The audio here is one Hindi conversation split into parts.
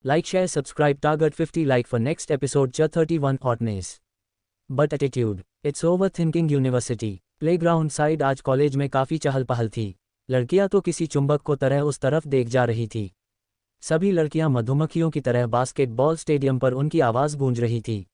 Like, share, subscribe, target 50 like for next episode. Cha 31 hotness. But attitude. It's overthinking university. Playground side आज कॉलेज में काफ़ी चहल पहल थी। लड़कियां तो किसी चुंबक को तरह उस तरफ देख जा रही थी। सभी लड़कियां मधुमक्खियों की तरह बास्केटबॉल स्टेडियम पर उनकी आवाज़ गूंज रही थी,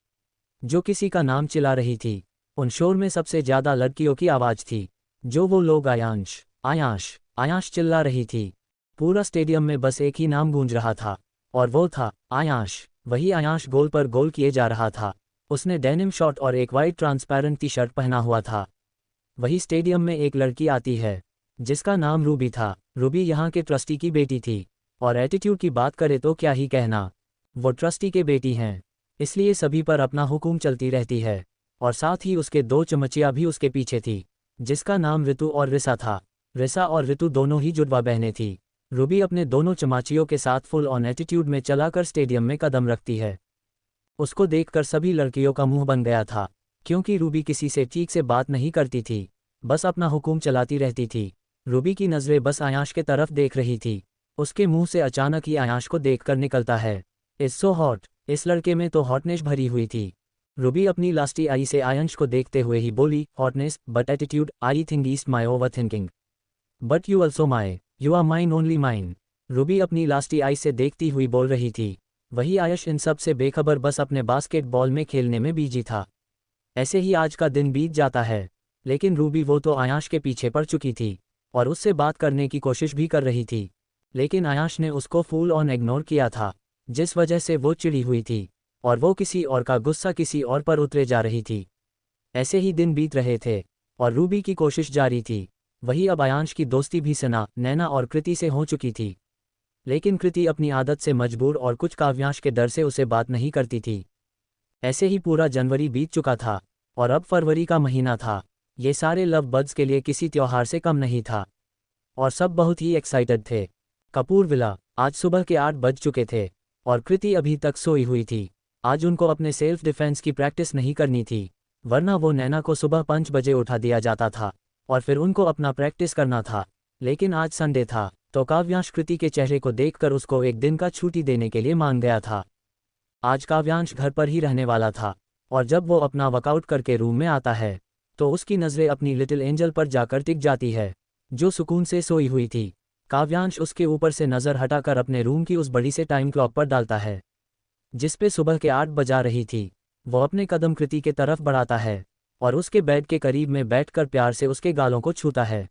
जो किसी का नाम चिल्ला रही थी। उन शोर में सबसे ज़्यादा लड़कियों की आवाज़ थी। जो वो लोग आयांश आयांश आयांश चिल्ला रही थी। पूरा स्टेडियम में बस एक ही नाम गूंज रहा था, और वो था आयांश। वही आयांश गोल पर गोल किए जा रहा था। उसने डेनिम शॉर्ट और एक वाइट ट्रांसपेरेंट टी शर्ट पहना हुआ था। वही स्टेडियम में एक लड़की आती है जिसका नाम रूबी था। रूबी यहाँ के ट्रस्टी की बेटी थी, और एटीट्यूड की बात करे तो क्या ही कहना, वो ट्रस्टी के बेटी हैं, इसलिए सभी पर अपना हुकुम चलती रहती है। और साथ ही उसके दो चमचिया भी उसके पीछे थी, जिसका नाम ऋतु और रिसा था। रिसा और ऋतु दोनों ही जुड़वा बहनें थी। रूबी अपने दोनों चमाचियों के साथ फुल ऑन एटीट्यूड में चलाकर स्टेडियम में कदम रखती है। उसको देखकर सभी लड़कियों का मुंह बन गया था, क्योंकि रूबी किसी से ठीक से बात नहीं करती थी, बस अपना हुकुम चलाती रहती थी। रूबी की नज़रें बस आयांश के तरफ देख रही थी। उसके मुंह से अचानक ही आयांश को देखकर निकलता है, इट्स सो हॉट। इस लड़के में तो हॉटनेस भरी हुई थी। रूबी अपनी लास्टी आई से आयांश को देखते हुए ही बोली, hotness but attitude, I think ईस्ट my over thinking, but you also my, you are mine only mine. Ruby अपनी लास्टी आई से देखती हुई बोल रही थी। वही आयश इन सब से बेखबर बस अपने बास्केटबॉल में खेलने में बिजी था। ऐसे ही आज का दिन बीत जाता है, लेकिन रूबी वो तो आयांश के पीछे पड़ चुकी थी और उससे बात करने की कोशिश भी कर रही थी, लेकिन आयांश ने उसको फुल ऑन इग्नोर किया था, जिस वजह से वो चिढ़ी हुई थी और वो किसी और का गुस्सा किसी और पर उतरे जा रही थी। ऐसे ही दिन बीत रहे थे और रूबी की कोशिश जारी थी। वही अब आयांश की दोस्ती भी सना, नैना और कृति से हो चुकी थी, लेकिन कृति अपनी आदत से मजबूर और कुछ काव्यांश के डर से उसे बात नहीं करती थी। ऐसे ही पूरा जनवरी बीत चुका था और अब फरवरी का महीना था। ये सारे लव बर्ड्स के लिए किसी त्योहार से कम नहीं था और सब बहुत ही एक्साइटेड थे। कपूर विला। आज सुबह के 8 बज चुके थे और कृति अभी तक सोई हुई थी। आज उनको अपने सेल्फ डिफेंस की प्रैक्टिस नहीं करनी थी, वरना वो नैना को सुबह 5 बजे उठा दिया जाता था और फिर उनको अपना प्रैक्टिस करना था। लेकिन आज संडे था, तो काव्यांश कृति के चेहरे को देखकर उसको एक दिन का छुट्टी देने के लिए मान गया था। आज काव्यांश घर पर ही रहने वाला था, और जब वो अपना वर्कआउट करके रूम में आता है तो उसकी नज़रें अपनी लिटिल एंजल पर जाकर टिक जाती है, जो सुकून से सोई हुई थी। काव्यांश उसके ऊपर से नज़र हटाकर अपने रूम की उस बड़ी से टाइम क्लॉक पर डालता है, जिसपे सुबह के 8 बजा रही थी। वो अपने कदम कृति के तरफ बढ़ाता है और उसके बेड के करीब में बैठकर प्यार से उसके गालों को छूता है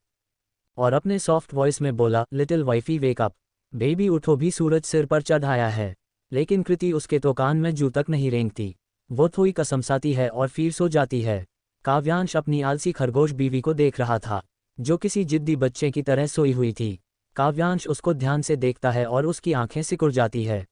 और अपने सॉफ्ट वॉइस में बोला, little wifey wake up, baby उठो, भी सूरज सिर पर चढ़ आया है। लेकिन कृति उसके तो कान में जू तक नहीं रेंगती। वो थोड़ी कसमसाती है और फिर सो जाती है। काव्यांश अपनी आलसी खरगोश बीवी को देख रहा था, जो किसी जिद्दी बच्चे की तरह सोई हुई थी। काव्यांश उसको ध्यान से देखता है और उसकी आंखें सिकुड़ जाती है।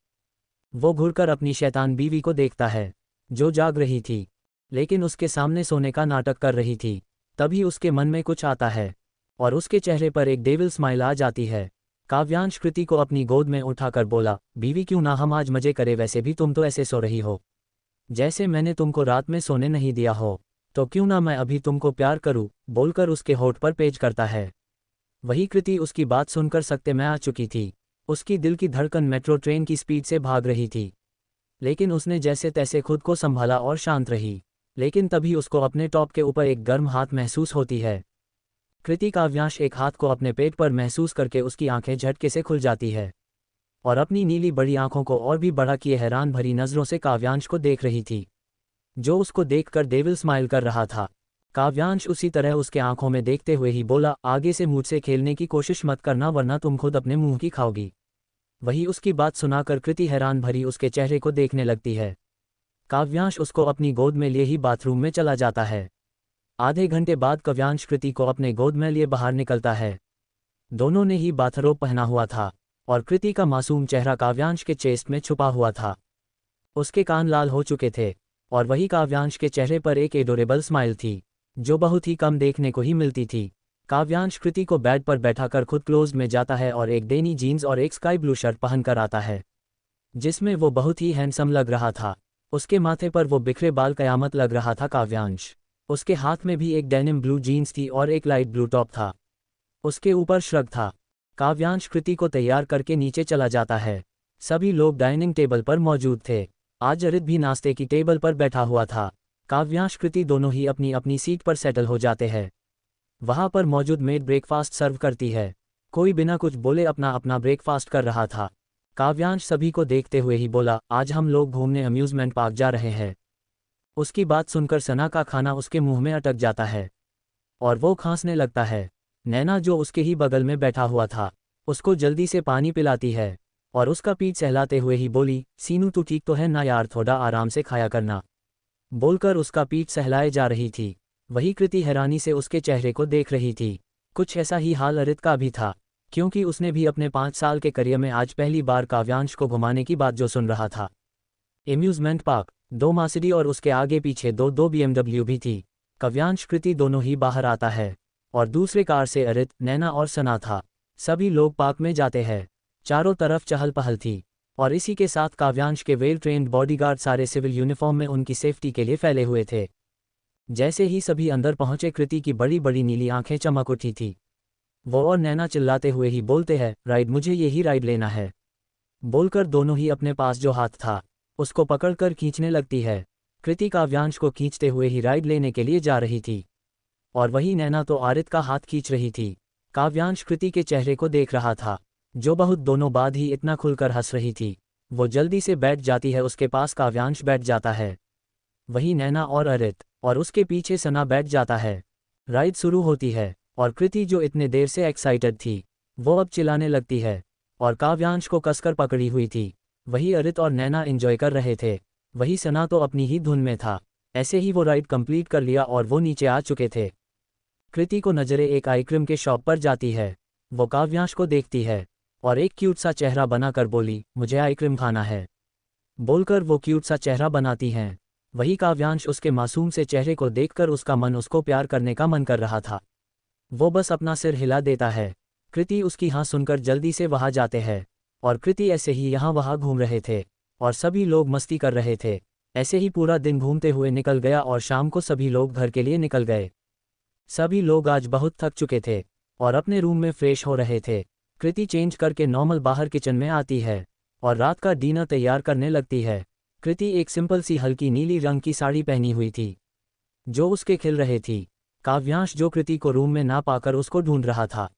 वो घुरकर अपनी शैतान बीवी को देखता है, जो जाग रही थी लेकिन उसके सामने सोने का नाटक कर रही थी। तभी उसके मन में कुछ आता है और उसके चेहरे पर एक डेविल स्माइल आ जाती है। काव्यांश कृति को अपनी गोद में उठाकर बोला, बीवी क्यों ना हम आज मजे करें, वैसे भी तुम तो ऐसे सो रही हो जैसे मैंने तुमको रात में सोने नहीं दिया हो, तो क्यों ना मैं अभी तुमको प्यार करूं, बोलकर उसके होठ पर पेच करता है। वही कृति उसकी बात सुनकर सकते में आ चुकी थी। उसकी दिल की धड़कन मेट्रो ट्रेन की स्पीड से भाग रही थी, लेकिन उसने जैसे तैसे खुद को संभाला और शांत रही। लेकिन तभी उसको अपने टॉप के ऊपर एक गर्म हाथ महसूस होती है। कृति काव्यांश एक हाथ को अपने पेट पर महसूस करके उसकी आंखें झटके से खुल जाती है और अपनी नीली बड़ी आंखों को और भी बड़ा किए हैरान भरी नज़रों से काव्यांश को देख रही थी, जो उसको देखकर डेविल स्माइल कर रहा था। काव्यांश उसी तरह उसके आंखों में देखते हुए ही बोला, आगे से मुझसे खेलने की कोशिश मत करना, वरना तुम खुद अपने मुंह की खाओगी। वही उसकी बात सुनाकर कृति हैरान भरी उसके चेहरे को देखने लगती है। काव्यांश उसको अपनी गोद में लिए ही बाथरूम में चला जाता है। आधे घंटे बाद काव्यांश कृति को अपने गोद में लिए बाहर निकलता है। दोनों ने ही बाथरोब पहना हुआ था और कृति का मासूम चेहरा काव्यांश के चेस्ट में छुपा हुआ था। उसके कान लाल हो चुके थे और वही काव्यांश के चेहरे पर एक एडोरेबल स्माइल थी, जो बहुत ही कम देखने को ही मिलती थी। काव्यांश कृति को बेड पर बैठाकर खुद क्लोज में जाता है और एक डेनी जीन्स और एक स्काई ब्लू शर्ट पहनकर आता है, जिसमें वो बहुत ही हैंडसम लग रहा था। उसके माथे पर वो बिखरे बाल कयामत लग रहा था काव्यांश। उसके हाथ में भी एक डेनिम ब्लू जीन्स थी और एक लाइट ब्लू टॉप था। उसके ऊपर श्रग था। काव्यांश कृति को तैयार करके नीचे चला जाता है सभी लोग डाइनिंग टेबल पर मौजूद थे। आज अरित भी नाश्ते की टेबल पर बैठा हुआ था। काव्यांश कृति दोनों ही अपनी अपनी सीट पर सेटल हो जाते हैं। वहां पर मौजूद मेड ब्रेकफास्ट सर्व करती है। कोई बिना कुछ बोले अपना अपना ब्रेकफास्ट कर रहा था। काव्यांश सभी को देखते हुए ही बोला, आज हम लोग घूमने अम्यूज़मेंट पार्क जा रहे हैं। उसकी बात सुनकर सना का खाना उसके मुंह में अटक जाता है और वो खांसने लगता है। नैना जो उसके ही बगल में बैठा हुआ था, उसको जल्दी से पानी पिलाती है और उसका पीठ सहलाते हुए ही बोली, सीनू तू ठीक तो है ना यार, थोड़ा आराम से खाया करना। बोलकर उसका पीठ सहलाए जा रही थी। वही कृति हैरानी से उसके चेहरे को देख रही थी। कुछ ऐसा ही हाल अरित का भी था, क्योंकि उसने भी अपने 5 साल के करियर में आज पहली बार काव्यांश को घुमाने की बात जो सुन रहा था। एम्यूज़मेंट पार्क, 2 मार्सिडीज और उसके आगे पीछे दो BMW भी थी। काव्यांश कृति दोनों ही बाहर आता है और दूसरे कार से अरित, नैना और सना था। सभी लोग पार्क में जाते हैं। चारों तरफ चहल पहल थी और इसी के साथ काव्यांश के वेल ट्रेन्ड बॉडीगार्ड सारे सिविल यूनिफॉर्म में उनकी सेफ्टी के लिए फैले हुए थे। जैसे ही सभी अंदर पहुंचे, कृति की बड़ी बड़ी नीली आंखें चमक उठी थी। वो और नैना चिल्लाते हुए ही बोलते हैं, राइड, मुझे यही राइड लेना है। बोलकर दोनों ही अपने पास जो हाथ था उसको पकड़कर खींचने लगती है। कृति काव्यांश को खींचते हुए ही राइड लेने के लिए जा रही थी और वही नैना तो आरित का हाथ खींच रही थी। काव्यांश कृति के चेहरे को देख रहा था, जो बहुत दोनों बाद ही इतना खुलकर हंस रही थी। वो जल्दी से बैठ जाती है उसके पास, काव्यांश बैठ जाता है। वही नैना और अरित और उसके पीछे सना बैठ जाता है। राइड शुरू होती है और कृति जो इतने देर से एक्साइटेड थी, वो अब चिल्लाने लगती है और काव्यांश को कसकर पकड़ी हुई थी। वही अरित और नैना एंजॉय कर रहे थे। वही सना तो अपनी ही धुन में था। ऐसे ही वो राइड कंप्लीट कर लिया और वो नीचे आ चुके थे। कृति को नजरें एक आइसक्रीम के शॉप पर जाती है। वो काव्यांश को देखती है और एक क्यूट सा चेहरा बनाकर बोली, मुझे आइसक्रीम खाना है। बोलकर वो क्यूट सा चेहरा बनाती हैं। वही काव्यांश उसके मासूम से चेहरे को देखकर उसका मन उसको प्यार करने का मन कर रहा था। वो बस अपना सिर हिला देता है। कृति उसकी हाँ सुनकर जल्दी से वहां जाते हैं और कृति ऐसे ही यहाँ वहाँ घूम रहे थे और सभी लोग मस्ती कर रहे थे। ऐसे ही पूरा दिन घूमते हुए निकल गया और शाम को सभी लोग घर के लिए निकल गए। सभी लोग आज बहुत थक चुके थे और अपने रूम में फ्रेश हो रहे थे। कृति चेंज करके नॉर्मल बाहर किचन में आती है और रात का डिनर तैयार करने लगती है। कृति एक सिंपल सी हल्की नीली रंग की साड़ी पहनी हुई थी जो उसके खिल रहे थी। काव्यांश जो कृति को रूम में ना पाकर उसको ढूंढ रहा था।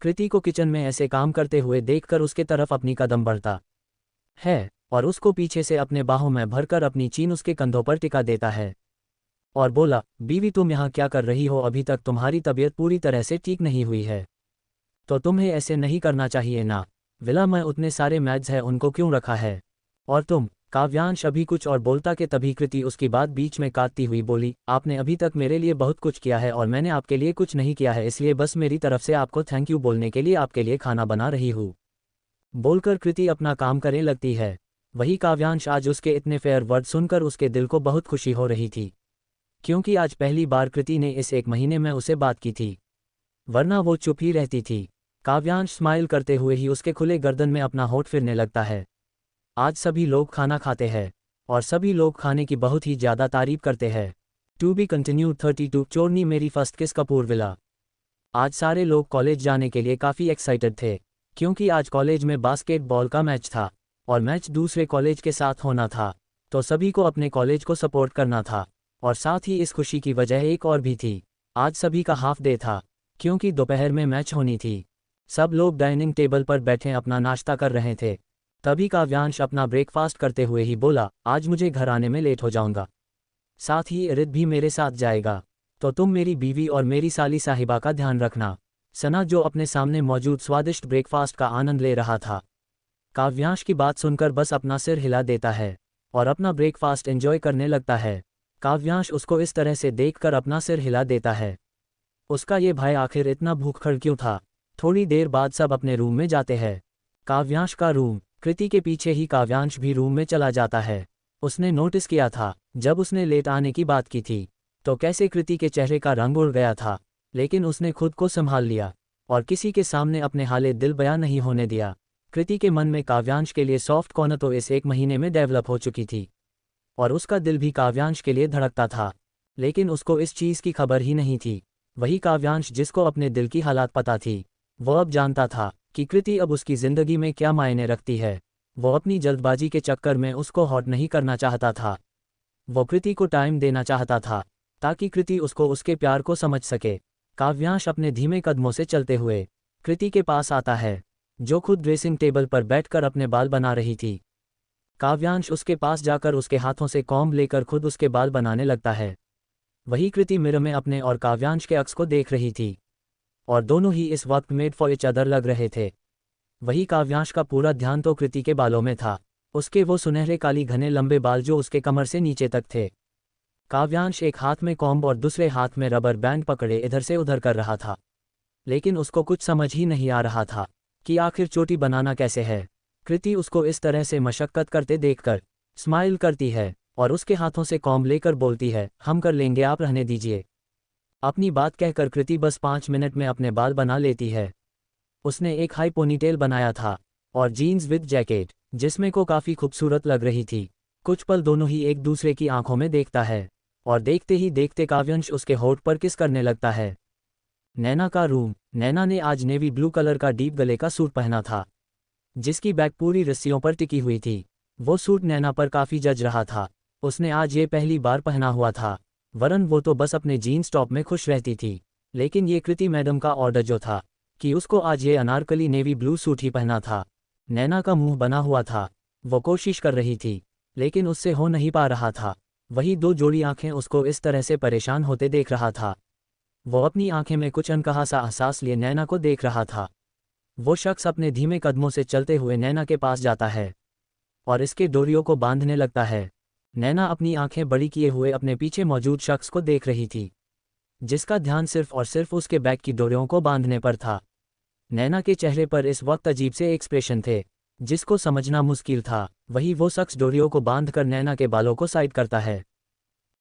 कृति को किचन में ऐसे काम करते हुए देखकर उसके तरफ अपनी कदम बढ़ता है और उसको पीछे से अपने बाहों में भरकर अपनी चीन उसके कंधों पर टिका देता है और बोला, बीवी तुम यहाँ क्या कर रही हो? अभी तक तुम्हारी तबीयत पूरी तरह से ठीक नहीं हुई है तो तुम्हें ऐसे नहीं करना चाहिए ना। विला में उतने सारे मैच हैं, उनको क्यों रखा है? और तुम? काव्यांश अभी कुछ और बोलता कि तभी कृति उसकी बात बीच में काटती हुई बोली, आपने अभी तक मेरे लिए बहुत कुछ किया है और मैंने आपके लिए कुछ नहीं किया है, इसलिए बस मेरी तरफ से आपको थैंक यू बोलने के लिए आपके लिए खाना बना रही हूँ। बोलकर कृति अपना काम करने लगती है। वही काव्यांश आज उसके इतने फेयर वर्ड सुनकर उसके दिल को बहुत खुशी हो रही थी, क्योंकि आज पहली बार कृति ने इस 1 महीने में उसे बात की थी, वरना वो चुप ही रहती थी। काव्यांश स्माइल करते हुए ही उसके खुले गर्दन में अपना होठ फिरने लगता है। आज सभी लोग खाना खाते हैं और सभी लोग खाने की बहुत ही ज़्यादा तारीफ करते हैं। टू बी कंटिन्यूड 32 चोरनी मेरी फर्स्ट किस कपूर विला। आज सारे लोग कॉलेज जाने के लिए काफ़ी एक्साइटेड थे, क्योंकि आज कॉलेज में बास्केटबॉल का मैच था और मैच दूसरे कॉलेज के साथ होना था, तो सभी को अपने कॉलेज को सपोर्ट करना था। और साथ ही इस खुशी की वजह एक और भी थी, आज सभी का हाफ डे था, क्योंकि दोपहर में मैच होनी थी। सब लोग डाइनिंग टेबल पर बैठे अपना नाश्ता कर रहे थे। तभी काव्यांश अपना ब्रेकफास्ट करते हुए ही बोला, आज मुझे घर आने में लेट हो जाऊंगा, साथ ही अरित भी मेरे साथ जाएगा, तो तुम मेरी बीवी और मेरी साली साहिबा का ध्यान रखना। सना जो अपने सामने मौजूद स्वादिष्ट ब्रेकफास्ट का आनंद ले रहा था, काव्यांश की बात सुनकर बस अपना सिर हिला देता है और अपना ब्रेकफास्ट एंजॉय करने लगता है। काव्यांश उसको इस तरह से देखकर अपना सिर हिला देता है। उसका ये भाई आखिर इतना भूखड़ क्यों था? थोड़ी देर बाद सब अपने रूम में जाते हैं। काव्यांश का रूम, कृति के पीछे ही काव्यांश भी रूम में चला जाता है। उसने नोटिस किया था जब उसने लेट आने की बात की थी तो कैसे कृति के चेहरे का रंग उड़ गया था, लेकिन उसने खुद को संभाल लिया और किसी के सामने अपने हाले दिल बयां नहीं होने दिया। कृति के मन में काव्यांश के लिए सॉफ्ट कॉर्नर तो इस 1 महीने में डेवलप हो चुकी थी और उसका दिल भी काव्यांश के लिए धड़कता था, लेकिन उसको इस चीज़ की खबर ही नहीं थी। वही काव्यांश जिसको अपने दिल की हालात पता थी, वो अब जानता था कि कृति अब उसकी ज़िंदगी में क्या मायने रखती है। वो अपनी जल्दबाजी के चक्कर में उसको हॉट नहीं करना चाहता था। वो कृति को टाइम देना चाहता था ताकि कृति उसको उसके प्यार को समझ सके। काव्यांश अपने धीमे कदमों से चलते हुए कृति के पास आता है, जो खुद ड्रेसिंग टेबल पर बैठकर अपने बाल बना रही थी। काव्यांश उसके पास जाकर उसके हाथों से कॉम्ब लेकर खुद उसके बाल बनाने लगता है। वही कृति मिरर में अपने और काव्यांश के अक्स को देख रही थी, और दोनों ही इस वक्त मेड फॉर ईच अदर लग रहे थे। वही काव्यांश का पूरा ध्यान तो कृति के बालों में था, उसके वो सुनहरे काली घने लंबे बाल जो उसके कमर से नीचे तक थे। काव्यांश एक हाथ में कॉम्ब और दूसरे हाथ में रबर बैंड पकड़े इधर से उधर कर रहा था, लेकिन उसको कुछ समझ ही नहीं आ रहा था कि आखिर चोटी बनाना कैसे है। कृति उसको इस तरह से मशक्कत करते देखकर स्माइल करती है और उसके हाथों से कॉम्ब लेकर बोलती है, हम कर लेंगे, आप रहने दीजिए। अपनी बात कहकर कृति बस 5 मिनट में अपने बाल बना लेती है। उसने एक हाई पोनीटेल बनाया था और जीन्स विद जैकेट, जिसमें को काफ़ी खूबसूरत लग रही थी। कुछ पल दोनों ही एक दूसरे की आंखों में देखता है और देखते ही देखते काव्यांश उसके होठ पर किस करने लगता है। नैना का रूम। नैना ने आज नेवी ब्लू कलर का डीप गले का सूट पहना था, जिसकी बैक पूरी रस्सियों पर टिकी हुई थी। वो सूट नैना पर काफ़ी जच रहा था। उसने आज ये पहली बार पहना हुआ था, वरन वो तो बस अपने जीन्स टॉप में खुश रहती थी। लेकिन ये कृति मैडम का ऑर्डर जो था कि उसको आज ये अनारकली नेवी ब्लू सूट ही पहना था। नैना का मुंह बना हुआ था, वो कोशिश कर रही थी लेकिन उससे हो नहीं पा रहा था। वही 2 जोड़ी आंखें उसको इस तरह से परेशान होते देख रहा था। वो अपनी आंखें में कुछ अनकहा सा एहसास लिए नैना को देख रहा था। वो शख्स अपने धीमे कदमों से चलते हुए नैना के पास जाता है और इसके डोरियों को बांधने लगता है। नैना अपनी आंखें बड़ी किए हुए अपने पीछे मौजूद शख्स को देख रही थी, जिसका ध्यान सिर्फ और सिर्फ उसके बैग की डोरियों को बांधने पर था। नैना के चेहरे पर इस वक्त अजीब से एक्सप्रेशन थे, जिसको समझना मुश्किल था। वही वो शख्स डोरियों को बांधकर नैना के बालों को साइड करता है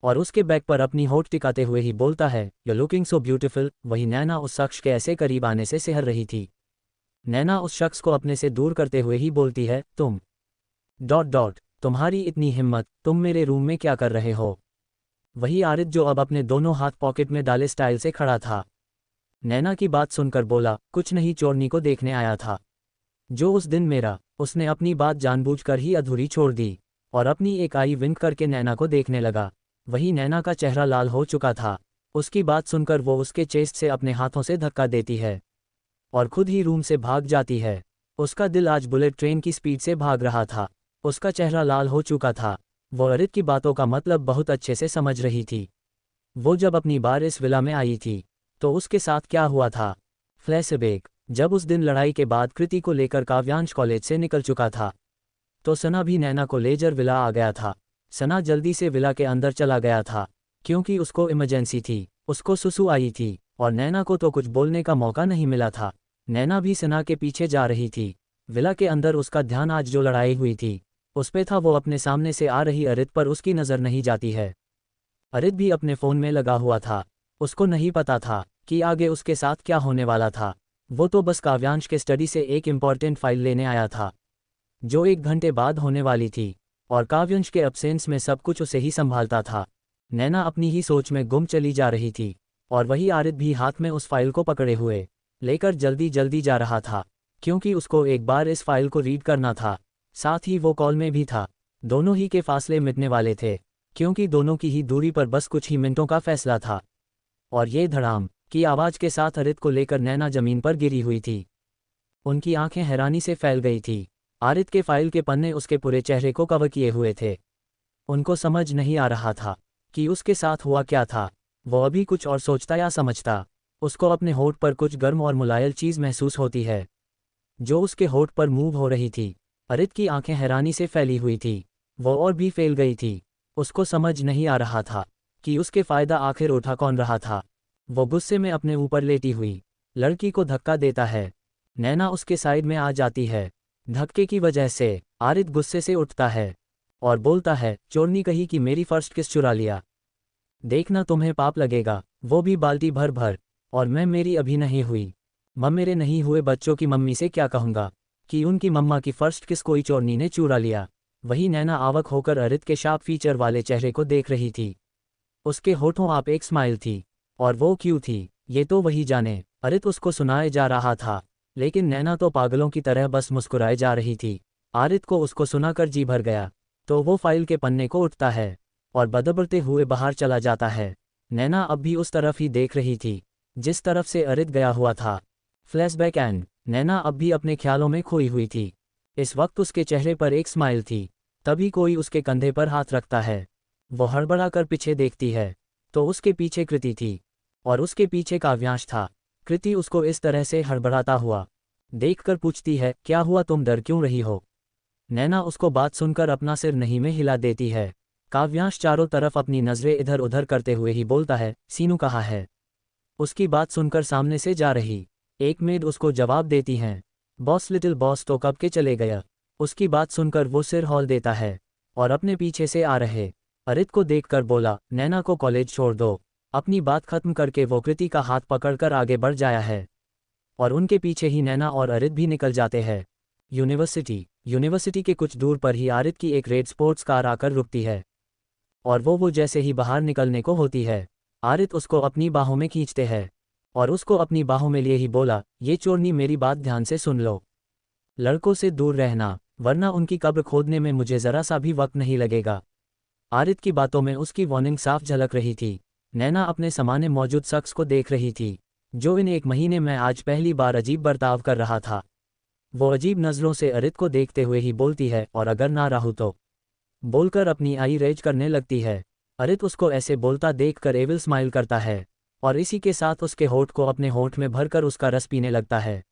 और उसके बैग पर अपनी होठ टिकाते हुए ही बोलता है, यू लुकिंग सो ब्यूटिफुल। वही नैना उस शख्स के ऐसे करीब आने से सिहर रही थी। नैना उस शख्स को अपने से दूर करते हुए ही बोलती है, तुम ... तुम्हारी इतनी हिम्मत, तुम मेरे रूम में क्या कर रहे हो? वही आरिद जो अब अपने दोनों हाथ पॉकेट में डाले स्टाइल से खड़ा था, नैना की बात सुनकर बोला, कुछ नहीं, चोरनी को देखने आया था, जो उस दिन मेरा... उसने अपनी बात जानबूझकर ही अधूरी छोड़ दी और अपनी एक आई विंक करके नैना को देखने लगा। वही नैना का चेहरा लाल हो चुका था। उसकी बात सुनकर वो उसके चेस्ट से अपने हाथों से धक्का देती है और खुद ही रूम से भाग जाती है। उसका दिल आज बुलेट ट्रेन की स्पीड से भाग रहा था। उसका चेहरा लाल हो चुका था। वो अरिद की बातों का मतलब बहुत अच्छे से समझ रही थी। वो जब अपनी बार इस विला में आई थी तो उसके साथ क्या हुआ था। फ्लैशबैक। जब उस दिन लड़ाई के बाद कृति को लेकर काव्यांश कॉलेज से निकल चुका था तो सना भी नैना को लेकर विला आ गया था। सना जल्दी से विला के अंदर चला गया था क्योंकि उसको इमरजेंसी थी। उसको सुसु आई थी और नैना को तो कुछ बोलने का मौका नहीं मिला था। नैना भी सना के पीछे जा रही थी। विला के अंदर उसका ध्यान आज जो लड़ाई हुई थी उस पे था। वो अपने सामने से आ रही अरिद पर उसकी नज़र नहीं जाती है। अरिद भी अपने फ़ोन में लगा हुआ था। उसको नहीं पता था कि आगे उसके साथ क्या होने वाला था। वो तो बस काव्यांश के स्टडी से एक इम्पॉर्टेंट फाइल लेने आया था जो 1 घंटे बाद होने वाली थी, और काव्यांश के अब्सेंस में सब कुछ उसे ही संभालता था। नैना अपनी ही सोच में गुम चली जा रही थी और वही आरिद भी हाथ में उस फाइल को पकड़े हुए लेकर जल्दी जल्दी जा रहा था, क्योंकि उसको एक बार इस फाइल को रीड करना था। साथ ही वो कॉल में भी था। दोनों ही के फासले मिटने वाले थे, क्योंकि दोनों की ही दूरी पर बस कुछ ही मिनटों का फैसला था। और ये धड़ाम की आवाज़ के साथ अरिद को लेकर नैना जमीन पर गिरी हुई थी। उनकी आंखें हैरानी से फैल गई थी। आरिद के फाइल के पन्ने उसके पूरे चेहरे को कवर किए हुए थे। उनको समझ नहीं आ रहा था कि उसके साथ हुआ क्या था। वो अभी कुछ और सोचता या समझता। उसको अपने होठ पर कुछ गर्म और मुलायम चीज़ महसूस होती है जो उसके होठ पर मूव हो रही थी। अरिद की आंखें हैरानी से फैली हुई थी। वो और भी फैल गई थी। उसको समझ नहीं आ रहा था कि उसके फ़ायदा आखिर उठा कौन रहा था। वो गुस्से में अपने ऊपर लेटी हुई लड़की को धक्का देता है। नैना उसके साइड में आ जाती है। धक्के की वजह से आरिद गुस्से से उठता है और बोलता है, चोरनी कही कि मेरी फर्स्ट किस चुरा लिया। देखना तुम्हें पाप लगेगा, वो भी बाल्टी भर भर। और मैं मेरी अभी नहीं हुई। मेरे नहीं हुए बच्चों की मम्मी से क्या कहूँगा कि उनकी मम्मा की फर्स्ट किस कोई चोरनी ने चुरा लिया। वही नैना आवक होकर अरिद के शार्प फीचर वाले चेहरे को देख रही थी। उसके होठों आप एक स्माइल थी, और वो क्यों थी ये तो वही जाने। अरिद उसको सुनाए जा रहा था, लेकिन नैना तो पागलों की तरह बस मुस्कुराए जा रही थी। आरित को उसको सुनाकर जी भर गया, तो वो फाइल के पन्ने को उठता है और बदबड़ते हुए बाहर चला जाता है। नैना अब भी उस तरफ ही देख रही थी जिस तरफ से आरित गया हुआ था। फ्लैशबैक एंड नैना अब भी अपने ख्यालों में खोई हुई थी। इस वक्त उसके चेहरे पर एक स्माइल थी। तभी कोई उसके कंधे पर हाथ रखता है। वो हड़बड़ा कर पीछे देखती है तो उसके पीछे कृति थी और उसके पीछे काव्यांश था। कृति उसको इस तरह से हड़बड़ाता हुआ देखकर पूछती है, क्या हुआ, तुम डर क्यों रही हो? नैना उसको बात सुनकर अपना सिर नहीं में हिला देती है। काव्यांश चारों तरफ अपनी नजरें इधर उधर करते हुए ही बोलता है, सीनू कहाँ है? उसकी बात सुनकर सामने से जा रही एक मेड उसको जवाब देती हैं, बॉस, लिटिल बॉस तो कब के चले गया। उसकी बात सुनकर वो सिर हौल देता है और अपने पीछे से आ रहे आरित को देखकर बोला, नैना को कॉलेज छोड़ दो। अपनी बात खत्म करके वो कृति का हाथ पकड़कर आगे बढ़ जाया है और उनके पीछे ही नैना और आरित भी निकल जाते हैं। यूनिवर्सिटी के कुछ दूर पर ही आरित की एक रेड स्पोर्ट्स कार आकर रुकती है और वो जैसे ही बाहर निकलने को होती है, आरित उसको अपनी बाहों में खींचते हैं और उसको अपनी बाहों में लिए ही बोला, ये चोरनी, मेरी बात ध्यान से सुन लो। लड़कों से दूर रहना, वरना उनकी कब्र खोदने में मुझे जरा सा भी वक्त नहीं लगेगा। आरित की बातों में उसकी वार्निंग साफ झलक रही थी। नैना अपने सामने मौजूद शख्स को देख रही थी जो इन 1 महीने में आज पहली बार अजीब बर्ताव कर रहा था। वो अजीब नज़रों से आरित को देखते हुए ही बोलती है, और अगर ना रहूं तो, बोलकर अपनी आई रेज करने लगती है। आरित उसको ऐसे बोलता देखकर एविल स्माइल करता है और इसी के साथ उसके होठ को अपने होठ में भरकर उसका रस पीने लगता है।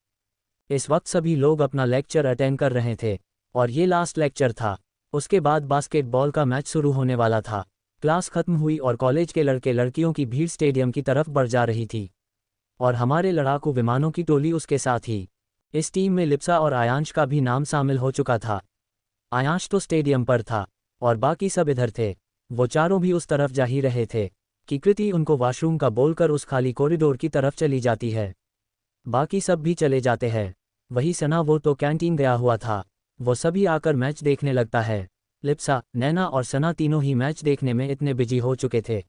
इस वक्त सभी लोग अपना लेक्चर अटेंड कर रहे थे और ये लास्ट लेक्चर था। उसके बाद बास्केटबॉल का मैच शुरू होने वाला था। क्लास खत्म हुई और कॉलेज के लड़के लड़कियों की भीड़ स्टेडियम की तरफ बढ़ जा रही थी और हमारे लड़ाकू विमानों की टोली उसके साथ ही। इस टीम में लिप्सा और आयांश का भी नाम शामिल हो चुका था। आयांश तो स्टेडियम पर था और बाकी सब इधर थे। वो चारों भी उस तरफ जा ही रहे थे कि कृति उनको वॉशरूम का बोलकर उस खाली कॉरिडोर की तरफ चली जाती है। बाकी सब भी चले जाते हैं। वही सना, वो तो कैंटीन गया हुआ था। वो सभी आकर मैच देखने लगता है। लिप्सा, नैना और सना तीनों ही मैच देखने में इतने बिजी हो चुके थे,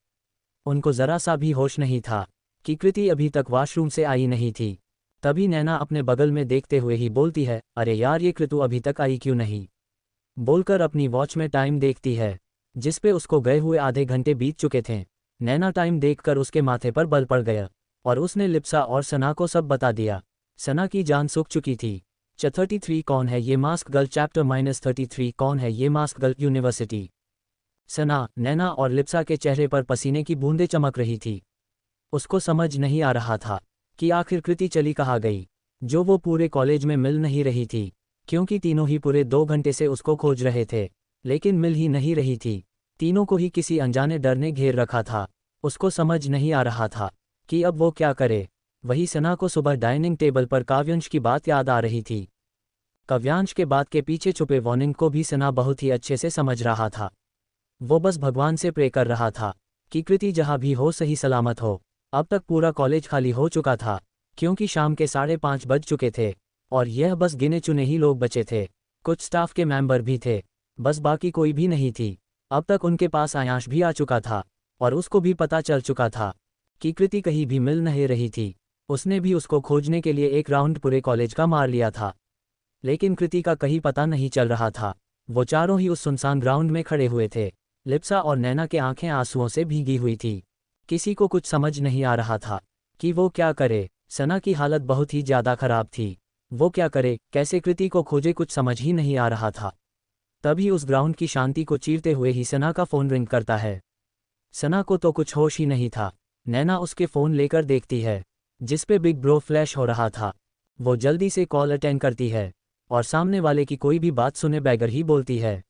उनको जरा सा भी होश नहीं था कि कृति अभी तक वॉशरूम से आई नहीं थी। तभी नैना अपने बगल में देखते हुए ही बोलती है, अरे यार, ये कृतु अभी तक आई क्यों नहीं? बोलकर अपनी वॉच में टाइम देखती है जिस पे उसको गए हुए आधे घंटे बीत चुके थे। नैना टाइम देखकर उसके माथे पर बल पड़ गया और उसने लिप्सा और सना को सब बता दिया। सना की जान सूख चुकी थी। 33 कौन है ये मास्क गर्ल, चैप्टर -33 कौन है ये मास्क गर्ल, यूनिवर्सिटी। सना, नैना और लिप्सा के चेहरे पर पसीने की बूंदें चमक रही थी। उसको समझ नहीं आ रहा था कि आखिर कृति चली कहाँ गई, जो वो पूरे कॉलेज में मिल नहीं रही थी, क्योंकि तीनों ही पूरे 2 घंटे से उसको खोज रहे थे लेकिन मिल ही नहीं रही थी। तीनों को ही किसी अनजाने डर ने घेर रखा था। उसको समझ नहीं आ रहा था कि अब वो क्या करे। वही सना को सुबह डाइनिंग टेबल पर काव्यांश की बात याद आ रही थी। काव्यांश के बात के पीछे छुपे वार्निंग को भी सना बहुत ही अच्छे से समझ रहा था। वो बस भगवान से प्रे कर रहा था कि कृति जहाँ भी हो सही सलामत हो। अब तक पूरा कॉलेज खाली हो चुका था क्योंकि शाम के 5:30 बज चुके थे और यह बस गिने चुने ही लोग बचे थे। कुछ स्टाफ के मेंबर भी थे, बस बाकी कोई भी नहीं थी। अब तक उनके पास आयांश भी आ चुका था और उसको भी पता चल चुका था कि कृति कहीं भी मिल नहीं रही थी। उसने भी उसको खोजने के लिए एक राउंड पूरे कॉलेज का मार लिया था, लेकिन कृति का कहीं पता नहीं चल रहा था। वो चारों ही उस सुनसान ग्राउंड में खड़े हुए थे। लिप्सा और नैना के आंखें आंसुओं से भीगी हुई थी। किसी को कुछ समझ नहीं आ रहा था कि वो क्या करे। सना की हालत बहुत ही ज़्यादा खराब थी। वो क्या करे, कैसे कृति को खोजे, कुछ समझ ही नहीं आ रहा था। तभी उस ग्राउंड की शांति को चीरते हुए ही सना का फ़ोन रिंग करता है। सना को तो कुछ होश ही नहीं था। नैना उसके फ़ोन लेकर देखती है जिस पे बिग ब्रो फ्लैश हो रहा था। वो जल्दी से कॉल अटेंड करती है और सामने वाले की कोई भी बात सुने बगैर ही बोलती है,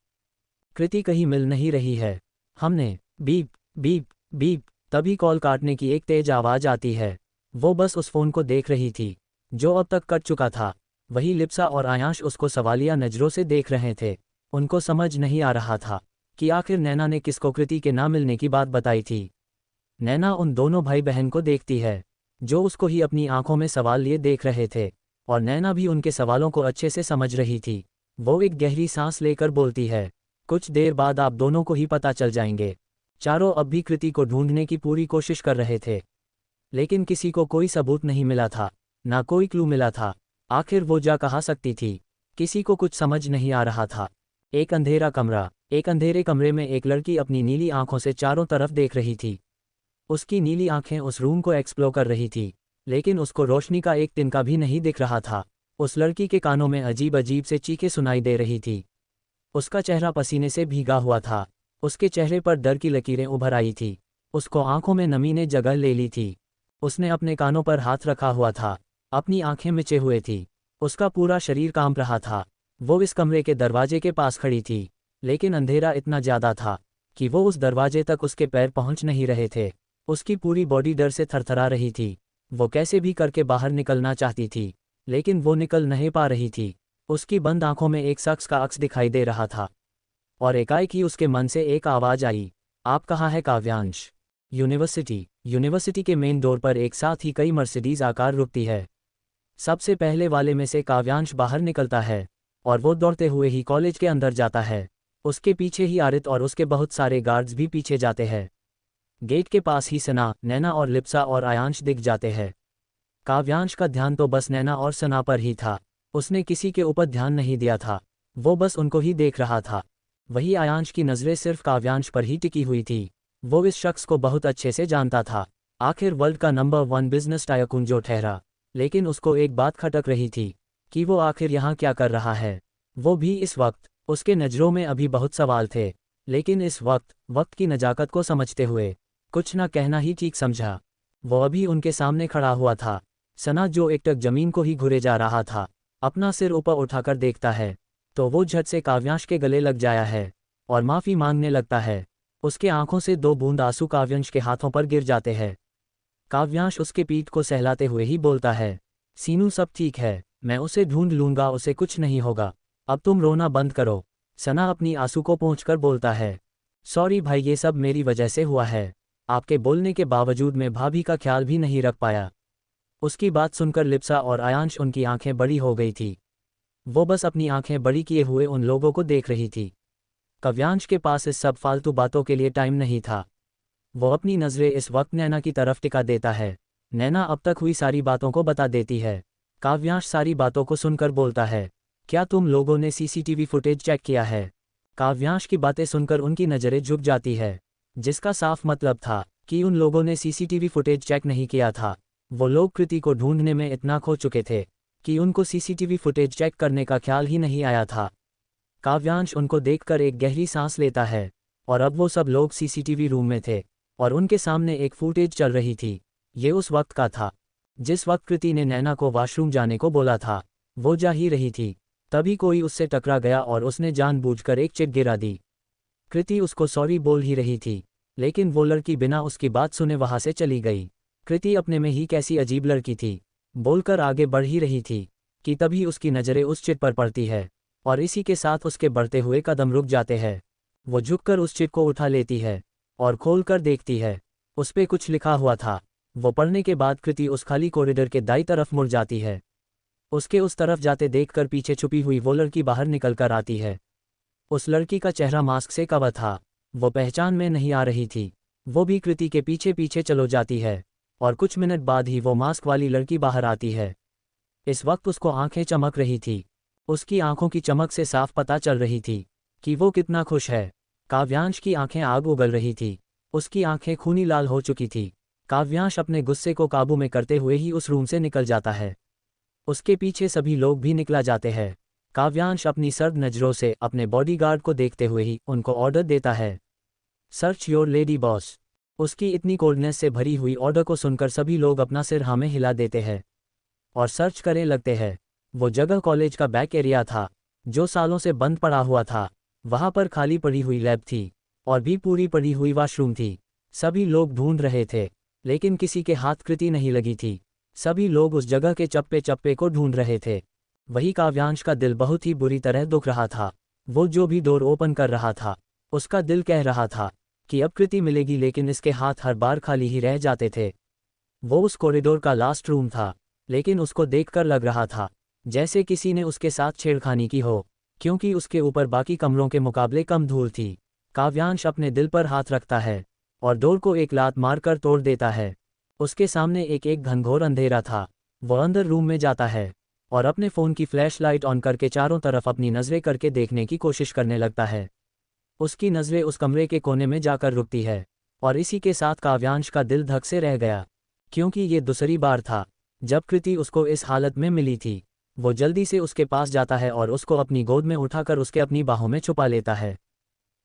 कृति कहीं मिल नहीं रही है, हमने बीप बीप बीप। तभी कॉल काटने की एक तेज आवाज़ आती है। वो बस उस फ़ोन को देख रही थी जो अब तक कट चुका था। वही लिप्सा और आयांश उसको सवालिया नज़रों से देख रहे थे। उनको समझ नहीं आ रहा था कि आखिर नैना ने किसको कृति के ना मिलने की बात बताई थी। नैना उन दोनों भाई बहन को देखती है जो उसको ही अपनी आंखों में सवाल लिए देख रहे थे और नैना भी उनके सवालों को अच्छे से समझ रही थी। वो एक गहरी सांस लेकर बोलती है, कुछ देर बाद आप दोनों को ही पता चल जाएंगे। चारों अब भी कृति को ढूंढने की पूरी कोशिश कर रहे थे लेकिन किसी को कोई सबूत नहीं मिला था, ना कोई क्लू मिला था। आखिर वो जा कहाँ सकती थी। किसी को कुछ समझ नहीं आ रहा था। एक अंधेरा कमरा। एक अंधेरे कमरे में एक लड़की अपनी नीली आंखों से चारों तरफ देख रही थी। उसकी नीली आंखें उस रूम को एक्सप्लोर कर रही थी, लेकिन उसको रोशनी का एक तिनका भी नहीं दिख रहा था। उस लड़की के कानों में अजीब अजीब से चीखें सुनाई दे रही थी। उसका चेहरा पसीने से भीगा हुआ था। उसके चेहरे पर डर की लकीरें उभर आई थी। उसको आंखों में नमी ने जगह ले ली थी। उसने अपने कानों पर हाथ रखा हुआ था। अपनी आंखें मिचे हुए थी। उसका पूरा शरीर कांप रहा था। वो इस कमरे के दरवाजे के पास खड़ी थी, लेकिन अंधेरा इतना ज़्यादा था कि वो उस दरवाजे तक उसके पैर पहुंच नहीं रहे थे। उसकी पूरी बॉडी डर से थरथरा रही थी। वो कैसे भी करके बाहर निकलना चाहती थी, लेकिन वो निकल नहीं पा रही थी। उसकी बंद आंखों में एक शख्स का अक्स दिखाई दे रहा था, और एकाएक ही उसके मन से एक आवाज़ आई, आप कहाँ है काव्यांश? यूनिवर्सिटी के मेन डोर पर एक साथ ही कई मर्सिडीज आकार रुकती है। सबसे पहले वाले में से काव्यांश बाहर निकलता है, और वो दौड़ते हुए ही कॉलेज के अंदर जाता है। उसके पीछे ही आरित और उसके बहुत सारे गार्ड्स भी पीछे जाते हैं। गेट के पास ही सना, नैना और लिप्सा और आयांश दिख जाते हैं। काव्यांश का ध्यान तो बस नैना और सना पर ही था। उसने किसी के ऊपर ध्यान नहीं दिया था। वो बस उनको ही देख रहा था। वही आयांश की नज़रें सिर्फ काव्यांश पर ही टिकी हुई थी। वो इस शख्स को बहुत अच्छे से जानता था। आखिर वर्ल्ड का नंबर 1 बिजनेस टायकून जो ठहरा, लेकिन उसको एक बात खटक रही थी कि वो आखिर यहाँ क्या कर रहा है। वो भी इस वक्त। उसके नज़रों में अभी बहुत सवाल थे, लेकिन इस वक्त की नज़ाकत को समझते हुए कुछ ना कहना ही ठीक समझा। वो अभी उनके सामने खड़ा हुआ था। सना जो एकटक जमीन को ही घुरे जा रहा था, अपना सिर ऊपर उठाकर देखता है तो वो झट से काव्यांश के गले लग जाया है और माफ़ी मांगने लगता है। उसके आंखों से 2 बूंद आंसू काव्यांश के हाथों पर गिर जाते हैं। काव्यांश उसके पीठ को सहलाते हुए ही बोलता है, सीनू सब ठीक है, मैं उसे ढूंढ लूंगा, उसे कुछ नहीं होगा, अब तुम रोना बंद करो। सना अपनी आंसू को पोंछकर बोलता है, सॉरी भाई, ये सब मेरी वजह से हुआ है। आपके बोलने के बावजूद मैं भाभी का ख्याल भी नहीं रख पाया। उसकी बात सुनकर लिप्सा और आयांश उनकी आंखें बड़ी हो गई थी। वो बस अपनी आंखें बड़ी किए हुए उन लोगों को देख रही थी। काव्यांश के पास इस सब फालतू बातों के लिए टाइम नहीं था। वो अपनी नज़रें इस वक्त नैना की तरफ टिका देता है। नैना अब तक हुई सारी बातों को बता देती है। काव्यांश सारी बातों को सुनकर बोलता है, क्या तुम लोगों ने सीसीटीवी फुटेज चेक किया है? काव्यांश की बातें सुनकर उनकी नज़रें झुक जाती है, जिसका साफ मतलब था कि उन लोगों ने सीसीटीवी फुटेज चेक नहीं किया था। वो लोग कृति को ढूंढने में इतना खो चुके थे कि उनको सीसीटीवी फुटेज चेक करने का ख्याल ही नहीं आया था। काव्यांश उनको देखकर एक गहरी सांस लेता है, और अब वो सब लोग सीसीटीवी रूम में थे और उनके सामने एक फुटेज चल रही थी। ये उस वक्त का था जिस वक्त कृति ने नैना को वॉशरूम जाने को बोला था। वो जा ही रही थी, तभी कोई उससे टकरा गया और उसने जानबूझकर एक चिट गिरा दी। कृति उसको सॉरी बोल ही रही थी, लेकिन वो लड़की बिना उसकी बात सुने वहां से चली गई। कृति अपने में ही कैसी अजीब लड़की थी, बोलकर आगे बढ़ ही रही थी कि तभी उसकी नज़रें उस चिट पर पड़ती है, और इसी के साथ उसके बढ़ते हुए कदम रुक जाते हैं। वो झुककर उस चिट को उठा लेती है और खोलकर देखती है। उस पे कुछ लिखा हुआ था। वो पढ़ने के बाद कृति उस खाली कॉरिडोर के दाईं तरफ मुड़ जाती है। उसके उस तरफ जाते देखकर पीछे छुपी हुई वो लड़की बाहर निकल कर आती है। उस लड़की का चेहरा मास्क से कवर था। वो पहचान में नहीं आ रही थी। वो भी कृति के पीछे पीछे चलो जाती है, और कुछ मिनट बाद ही वो मास्क वाली लड़की बाहर आती है। इस वक्त उसको आंखें चमक रही थी। उसकी आंखों की चमक से साफ पता चल रही थी कि वो कितना खुश है। काव्यांश की आंखें आग उगल रही थी। उसकी आंखें खूनी लाल हो चुकी थी। काव्यांश अपने गुस्से को काबू में करते हुए ही उस रूम से निकल जाता है। उसके पीछे सभी लोग भी निकला जाते हैं। काव्यांश अपनी सर्द नज़रों से अपने बॉडीगार्ड को देखते हुए ही उनको ऑर्डर देता है, सर्च योर लेडी बॉस। उसकी इतनी कोल्डनेस से भरी हुई ऑर्डर को सुनकर सभी लोग अपना सिर हाँ में हिला देते हैं और सर्च करने लगते हैं। वो जगह कॉलेज का बैक एरिया था, जो सालों से बंद पड़ा हुआ था। वहाँ पर खाली पड़ी हुई लैब थी और भी पूरी पड़ी हुई वॉशरूम थी। सभी लोग ढूंढ रहे थे, लेकिन किसी के हाथ कृति नहीं लगी थी। सभी लोग उस जगह के चप्पे चप्पे को ढूंढ रहे थे। वही काव्यांश का दिल बहुत ही बुरी तरह दुख रहा था। वो जो भी डोर ओपन कर रहा था, उसका दिल कह रहा था कि अब कृति मिलेगी, लेकिन इसके हाथ हर बार खाली ही रह जाते थे। वो उस कॉरिडोर का लास्ट रूम था, लेकिन उसको देखकर लग रहा था जैसे किसी ने उसके साथ छेड़खानी की हो, क्योंकि उसके ऊपर बाकी कमरों के मुकाबले कम धूल थी। काव्यांश अपने दिल पर हाथ रखता है और डोर को एक लात मारकर तोड़ देता है। उसके सामने एक घनघोर अंधेरा था। वो अंदर रूम में जाता है और अपने फ़ोन की फ्लैश लाइट ऑन करके चारों तरफ अपनी नज़रें करके देखने की कोशिश करने लगता है। उसकी नज़रें उस कमरे के कोने में जाकर रुकती है, और इसी के साथ काव्यांश का दिल धक से रह गया, क्योंकि ये दूसरी बार था जब कृति उसको इस हालत में मिली थी। वो जल्दी से उसके पास जाता है और उसको अपनी गोद में उठाकर उसके अपनी बाहों में छुपा लेता है।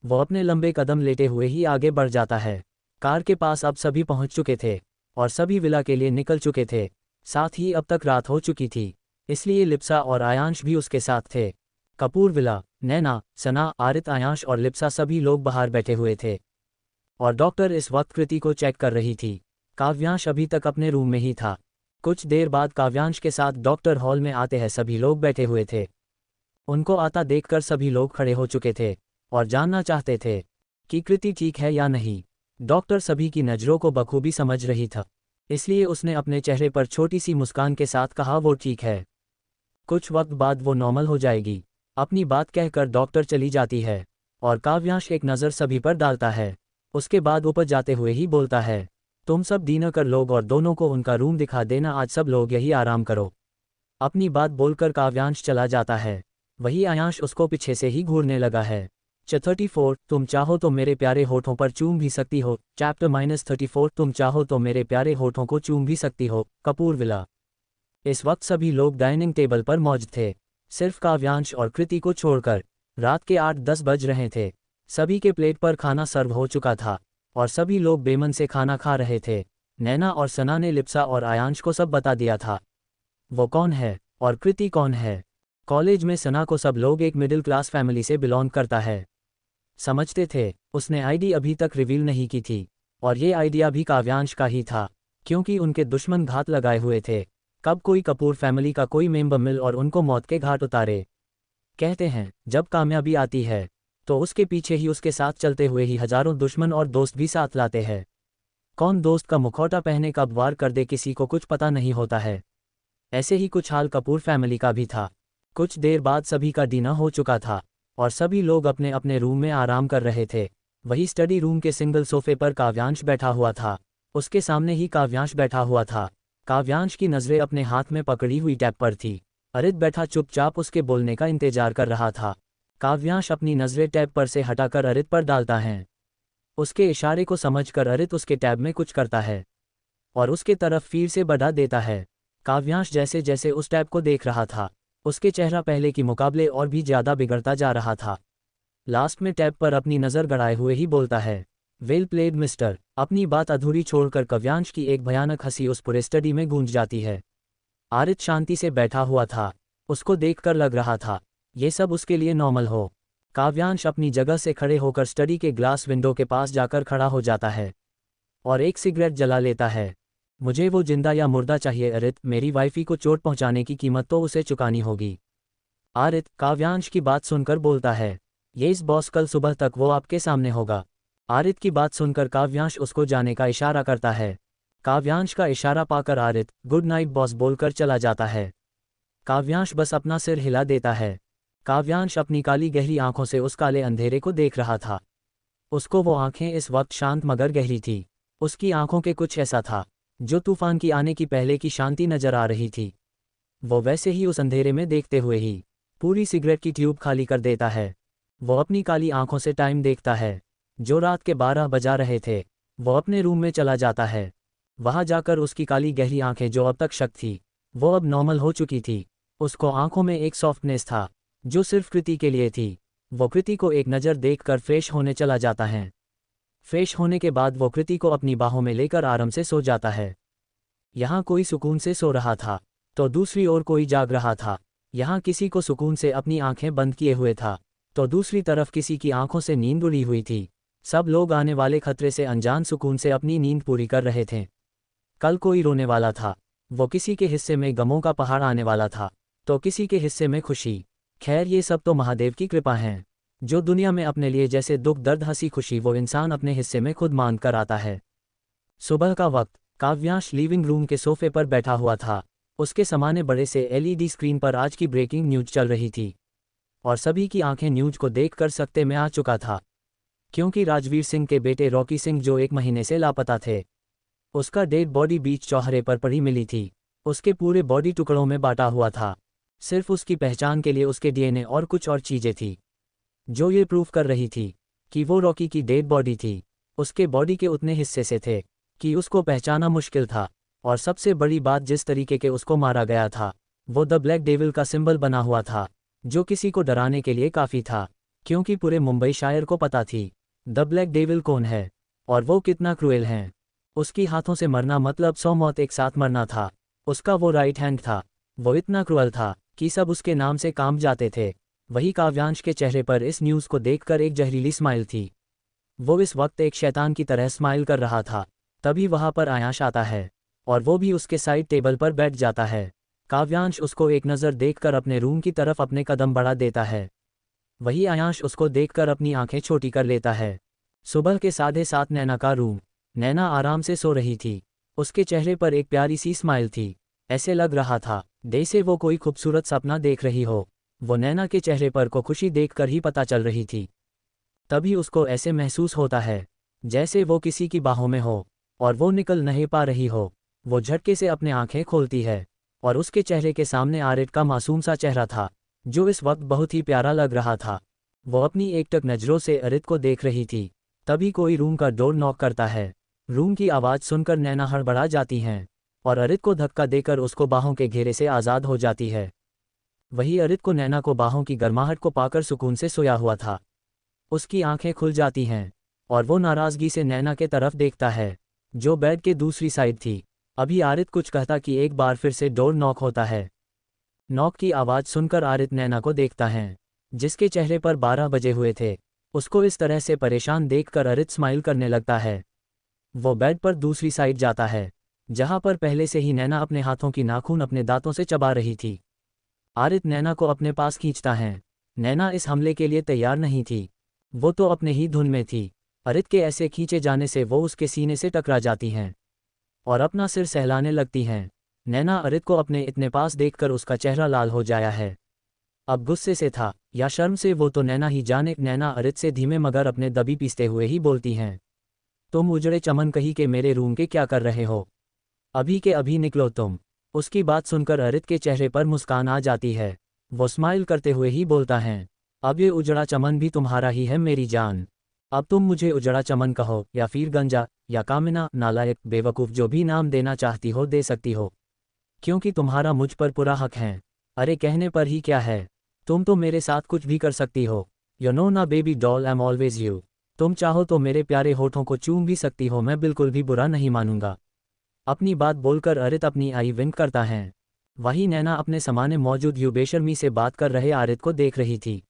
वो अपने लंबे कदम लेते हुए ही आगे बढ़ जाता है। कार के पास अब सभी पहुंच चुके थे और सभी विला के लिए निकल चुके थे। साथ ही अब तक रात हो चुकी थी, इसलिए लिप्सा और आयांश भी उसके साथ थे। कपूर विला, नैना, सना, आरित, आयांश और लिप्सा सभी लोग बाहर बैठे हुए थे और डॉक्टर इस वक्त कृति को चेक कर रही थी। काव्यांश अभी तक अपने रूम में ही था। कुछ देर बाद काव्यांश के साथ डॉक्टर हॉल में आते हैं सभी लोग बैठे हुए थे। उनको आता देखकर सभी लोग खड़े हो चुके थे और जानना चाहते थे कि कृति ठीक है या नहीं। डॉक्टर सभी की नज़रों को बखूबी समझ रही था, इसलिए उसने अपने चेहरे पर छोटी सी मुस्कान के साथ कहा, वो ठीक है, कुछ वक्त बाद वो नॉर्मल हो जाएगी। अपनी बात कहकर डॉक्टर चली जाती है और काव्यांश एक नज़र सभी पर डालता है। उसके बाद ऊपर जाते हुए ही बोलता है, तुम सब डिनर कर लोग और दोनों को उनका रूम दिखा देना, आज सब लोग यही आराम करो। अपनी बात बोलकर काव्यांश चला जाता है। वही आयांश उसको पीछे से ही घूरने लगा है। 34 तुम चाहो तो मेरे प्यारे होठों पर चूम भी सकती हो। चैप्टर -34 तुम चाहो तो मेरे प्यारे होठों को चूम भी सकती हो। कपूर विला। इस वक्त सभी लोग डाइनिंग टेबल पर मौजूद थे, सिर्फ काव्यांश और कृति को छोड़कर। रात के 8-10 बज रहे थे। सभी के प्लेट पर खाना सर्व हो चुका था और सभी लोग बेमन से खाना खा रहे थे। नैना और सना ने लिप्सा और आयांश को सब बता दिया था, वो कौन है और कृति कौन है। कॉलेज में सना को सब लोग एक मिडिल क्लास फैमिली से बिलोंग करता है समझते थे। उसने आईडी अभी तक रिवील नहीं की थी और ये आइडिया भी काव्यांश का ही था, क्योंकि उनके दुश्मन घात लगाए हुए थे। कब कोई कपूर फैमिली का कोई मेंबर मिल और उनको मौत के घाट उतारे। कहते हैं जब कामयाबी आती है तो उसके पीछे ही उसके साथ चलते हुए ही हजारों दुश्मन और दोस्त भी साथ लाते हैं। कौन दोस्त का मुखौटा पहने कब वार कर दे किसी को कुछ पता नहीं होता है। ऐसे ही कुछ हाल कपूर फैमिली का भी था। कुछ देर बाद सभी का डिनर हो चुका था और सभी लोग अपने अपने रूम में आराम कर रहे थे। वही स्टडी रूम के सिंगल सोफे पर काव्यांश बैठा हुआ था। उसके सामने ही काव्यांश बैठा हुआ था। काव्यांश की नज़रें अपने हाथ में पकड़ी हुई टैब पर थी। अरित बैठा चुपचाप उसके बोलने का इंतजार कर रहा था। काव्यांश अपनी नज़रें टैब पर से हटाकर अरित पर डालता है। उसके इशारे को समझकर अरित उसके टैब में कुछ करता है और उसके तरफ फिर से बढ़ा देता है। काव्यांश जैसे जैसे उस टैब को देख रहा था, उसके चेहरा पहले की मुकाबले और भी ज़्यादा बिगड़ता जा रहा था। लास्ट में टैब पर अपनी नज़र गड़ाए हुए ही बोलता है, वेल प्लेड मिस्टर। अपनी बात अधूरी छोड़कर काव्यांश की एक भयानक हंसी उस पूरे स्टडी में गूंज जाती है। आरित शांति से बैठा हुआ था। उसको देखकर लग रहा था ये सब उसके लिए नॉर्मल हो। काव्यांश अपनी जगह से खड़े होकर स्टडी के ग्लास विंडो के पास जाकर खड़ा हो जाता है और एक सिगरेट जला लेता है। मुझे वो जिंदा या मुर्दा चाहिए अरित, मेरी वाइफी को चोट पहुंचाने की कीमत तो उसे चुकानी होगी। आरित काव्यांश की बात सुनकर बोलता है, ये इस बॉस कल सुबह तक वो आपके सामने होगा। आरित की बात सुनकर काव्यांश उसको जाने का इशारा करता है। काव्यांश का इशारा पाकर आरित गुड नाइट बॉस बोलकर चला जाता है। काव्यांश बस अपना सिर हिला देता है। काव्यांश अपनी काली गहरी आंखों से उस काले अंधेरे को देख रहा था। उसको वो आंखें इस वक्त शांत मगर गहरी थी। उसकी आंखों के कुछ ऐसा था जो तूफान की आने की पहले की शांति नजर आ रही थी। वो वैसे ही उस अंधेरे में देखते हुए ही पूरी सिगरेट की ट्यूब खाली कर देता है। वो अपनी काली आंखों से टाइम देखता है जो रात के 12 बजा रहे थे। वो अपने रूम में चला जाता है। वहां जाकर उसकी काली गहरी आंखें जो अब तक शक थी वो अब नॉर्मल हो चुकी थी। उसको आंखों में एक सॉफ्टनेस था जो सिर्फ कृति के लिए थी। वो कृति को एक नज़र देखकर फ्रेश होने चला जाता है। फ्रेश होने के बाद वो कृति को अपनी बाहों में लेकर आराम से सो जाता है। यहाँ कोई सुकून से सो रहा था तो दूसरी ओर कोई जाग रहा था। यहाँ किसी को सुकून से अपनी आंखें बंद किए हुए था तो दूसरी तरफ किसी की आंखों से नींद उड़ी हुई थी। सब लोग आने वाले खतरे से अनजान सुकून से अपनी नींद पूरी कर रहे थे। कल कोई रोने वाला था, वो किसी के हिस्से में गमों का पहाड़ आने वाला था तो किसी के हिस्से में खुशी। खैर ये सब तो महादेव की कृपा है। जो दुनिया में अपने लिए जैसे दुख दर्द हंसी खुशी वो इंसान अपने हिस्से में खुद मान कर आता है। सुबह का वक्त। काव्यांश लिविंग रूम के सोफे पर बैठा हुआ था। उसके सामने बड़े से एलईडी स्क्रीन पर आज की ब्रेकिंग न्यूज चल रही थी और सभी की आंखें न्यूज को देखकर सकते में आ चुका था, क्योंकि राजवीर सिंह के बेटे रॉकी सिंह जो 1 महीने से लापता थे, उसका डेड बॉडी बीच चौराहे पर पड़ी मिली थी। उसके पूरे बॉडी टुकड़ों में बांटा हुआ था। सिर्फ उसकी पहचान के लिए उसके डीएनए और कुछ और चीजें थी जो ये प्रूव कर रही थी कि वो रॉकी की डेड बॉडी थी। उसके बॉडी के उतने हिस्से से थे कि उसको पहचाना मुश्किल था, और सबसे बड़ी बात जिस तरीके के उसको मारा गया था वो द ब्लैक डेविल का सिंबल बना हुआ था, जो किसी को डराने के लिए काफ़ी था, क्योंकि पूरे मुंबई शायर को पता थी द ब्लैक डेविल कौन है और वो कितना क्रूएल हैं। उसकी हाथों से मरना मतलब 100 मौत एक साथ मरना था। उसका वो राइट हैंड था, वो इतना क्रूअल था कि सब उसके नाम से काम जाते थे। वही काव्यांश के चेहरे पर इस न्यूज़ को देखकर एक जहरीली स्माइल थी। वो इस वक्त एक शैतान की तरह स्माइल कर रहा था। तभी वहां पर आयांश आता है और वो भी उसके साइड टेबल पर बैठ जाता है। काव्यांश उसको एक नज़र देखकर अपने रूम की तरफ अपने कदम बढ़ा देता है। वही आयांश उसको देखकर अपनी आंखें छोटी कर लेता है। सुबह के 7:30 नैना का रूम। नैना आराम से सो रही थी। उसके चेहरे पर एक प्यारी सी स्माइल थी। ऐसे लग रहा था जैसे वो कोई खूबसूरत सपना देख रही हो। वो नैना के चेहरे पर को खुशी देखकर ही पता चल रही थी। तभी उसको ऐसे महसूस होता है जैसे वो किसी की बाहों में हो और वो निकल नहीं पा रही हो। वो झटके से अपने आंखें खोलती है और उसके चेहरे के सामने आरित का मासूम सा चेहरा था, जो इस वक्त बहुत ही प्यारा लग रहा था। वो अपनी एकटक नज़रों से अरित को देख रही थी। तभी कोई रूम का डोर नॉक करता है। रूम की आवाज़ सुनकर नैना हड़बड़ा जाती हैं और अरित को धक्का देकर उसको बाहों के घेरे से आज़ाद हो जाती है। वही अरित को नैना को बाहों की गर्माहट को पाकर सुकून से सोया हुआ था। उसकी आंखें खुल जाती हैं और वो नाराज़गी से नैना के तरफ देखता है, जो बेड के दूसरी साइड थी। अभी आरित कुछ कहता कि एक बार फिर से डोर नॉक होता है। नॉक की आवाज़ सुनकर आरित नैना को देखता है, जिसके चेहरे पर 12 बजे हुए थे। उसको इस तरह से परेशान देखकर अरित स्माइल करने लगता है। वो बेड पर दूसरी साइड जाता है, जहां पर पहले से ही नैना अपने हाथों की नाखून अपने दांतों से चबा रही थी। आरित नैना को अपने पास खींचता है। नैना इस हमले के लिए तैयार नहीं थी। वो तो अपने ही धुन में थी। अरित के ऐसे खींचे जाने से वो उसके सीने से टकरा जाती हैं और अपना सिर सहलाने लगती हैं। नैना अरित को अपने इतने पास देखकर उसका चेहरा लाल हो जाया है। अब गुस्से से था या शर्म से वो तो नैना ही जाने। नैना अरित से धीमे मगर अपने दबी पीसते हुए ही बोलती हैं, तुम उजड़े चमन कहीं के मेरे रूम के क्या कर रहे हो? अभी के अभी निकलो तुम। उसकी बात सुनकर अरित के चेहरे पर मुस्कान आ जाती है। वो स्माइल करते हुए ही बोलता है, अब ये उजड़ा चमन भी तुम्हारा ही है मेरी जान। अब तुम मुझे उजड़ा चमन कहो या फिर गंजा या कामिना, नालायक, बेवकूफ़, जो भी नाम देना चाहती हो दे सकती हो, क्योंकि तुम्हारा मुझ पर पूरा हक है। अरे कहने पर ही क्या है, तुम तो मेरे साथ कुछ भी कर सकती हो। यू नो ना baby doll, I am always you. तुम चाहो तो मेरे प्यारे होठों को चूम भी सकती हो, मैं बिल्कुल भी बुरा नहीं मानूंगा। अपनी बात बोलकर अरित अपनी आई विंक करता है। वही नैना अपने समाने मौजूद बेशर्मी से बात कर रहे आरित को देख रही थी,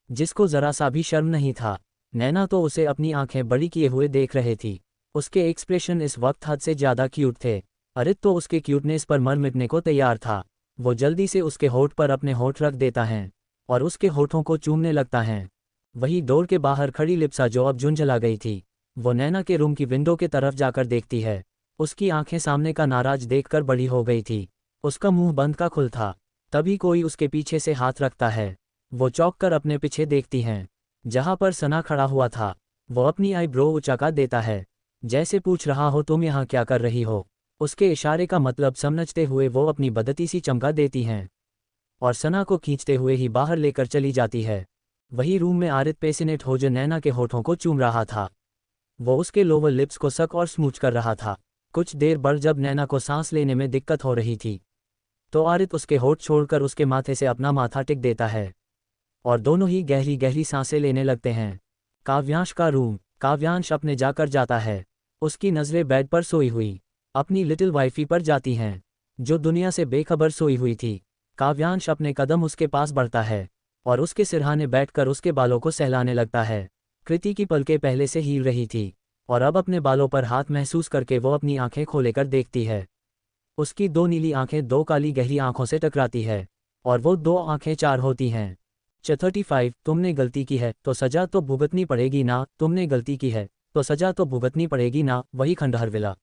जिसको जरा सा भी शर्म नहीं था। नैना तो उसे अपनी आंखें बड़ी किए हुए देख रहे थी। उसके एक्सप्रेशन इस वक्त हद से ज़्यादा क्यूट थे। अरित तो उसके क्यूटनेस पर मर मिटने को तैयार था। वो जल्दी से उसके होठ पर अपने होठ रख देता है और उसके होठों को चूमने लगता है। वही डोर के बाहर खड़ी लिप्सा, जो अब झुंझला गई थी, वो नैना के रूम की विंडो के तरफ जाकर देखती है। उसकी आंखें सामने का नाराज देखकर बड़ी हो गई थी। उसका मुंह बंद का खुल था। तभी कोई उसके पीछे से हाथ रखता है। वो चौंक कर अपने पीछे देखती हैं, जहां पर सना खड़ा हुआ था। वो अपनी आईब्रो उचाका देता है, जैसे पूछ रहा हो तुम यहाँ क्या कर रही हो। उसके इशारे का मतलब समझते हुए वो अपनी बदती सी चमका देती हैं और सना को खींचते हुए ही बाहर लेकर चली जाती है। वही रूम में आरित पेसिनेट हो जो नैना के होठों को चूम रहा था। वो उसके लोअर लिप्स को सक और स्मूच कर रहा था। कुछ देर बाद जब नैना को सांस लेने में दिक्कत हो रही थी, तो आरित उसके होठ छोड़कर उसके माथे से अपना माथा टिक देता है और दोनों ही गहरी गहरी सांसें लेने लगते हैं। काव्यांश का रूम। काव्यांश अपने जाकर जाता है। उसकी नज़रें बेड पर सोई हुई अपनी लिटिल वाइफी पर जाती हैं, जो दुनिया से बेखबर सोई हुई थी। काव्यांश अपने कदम उसके पास बढ़ता है और उसके सिरहाने बैठकर उसके बालों को सहलाने लगता है। कृति की पलकें पहले से हील रही थी और अब अपने बालों पर हाथ महसूस करके वो अपनी आंखें खोलेकर देखती है। उसकी दो नीली आंखें दो काली गहरी आंखों से टकराती है और वो दो आंखें चार होती हैं। 35 तुमने गलती की है तो सजा तो भुगतनी पड़ेगी ना, तुमने गलती की है तो सजा तो भुगतनी पड़ेगी ना। वही खंडहर विला।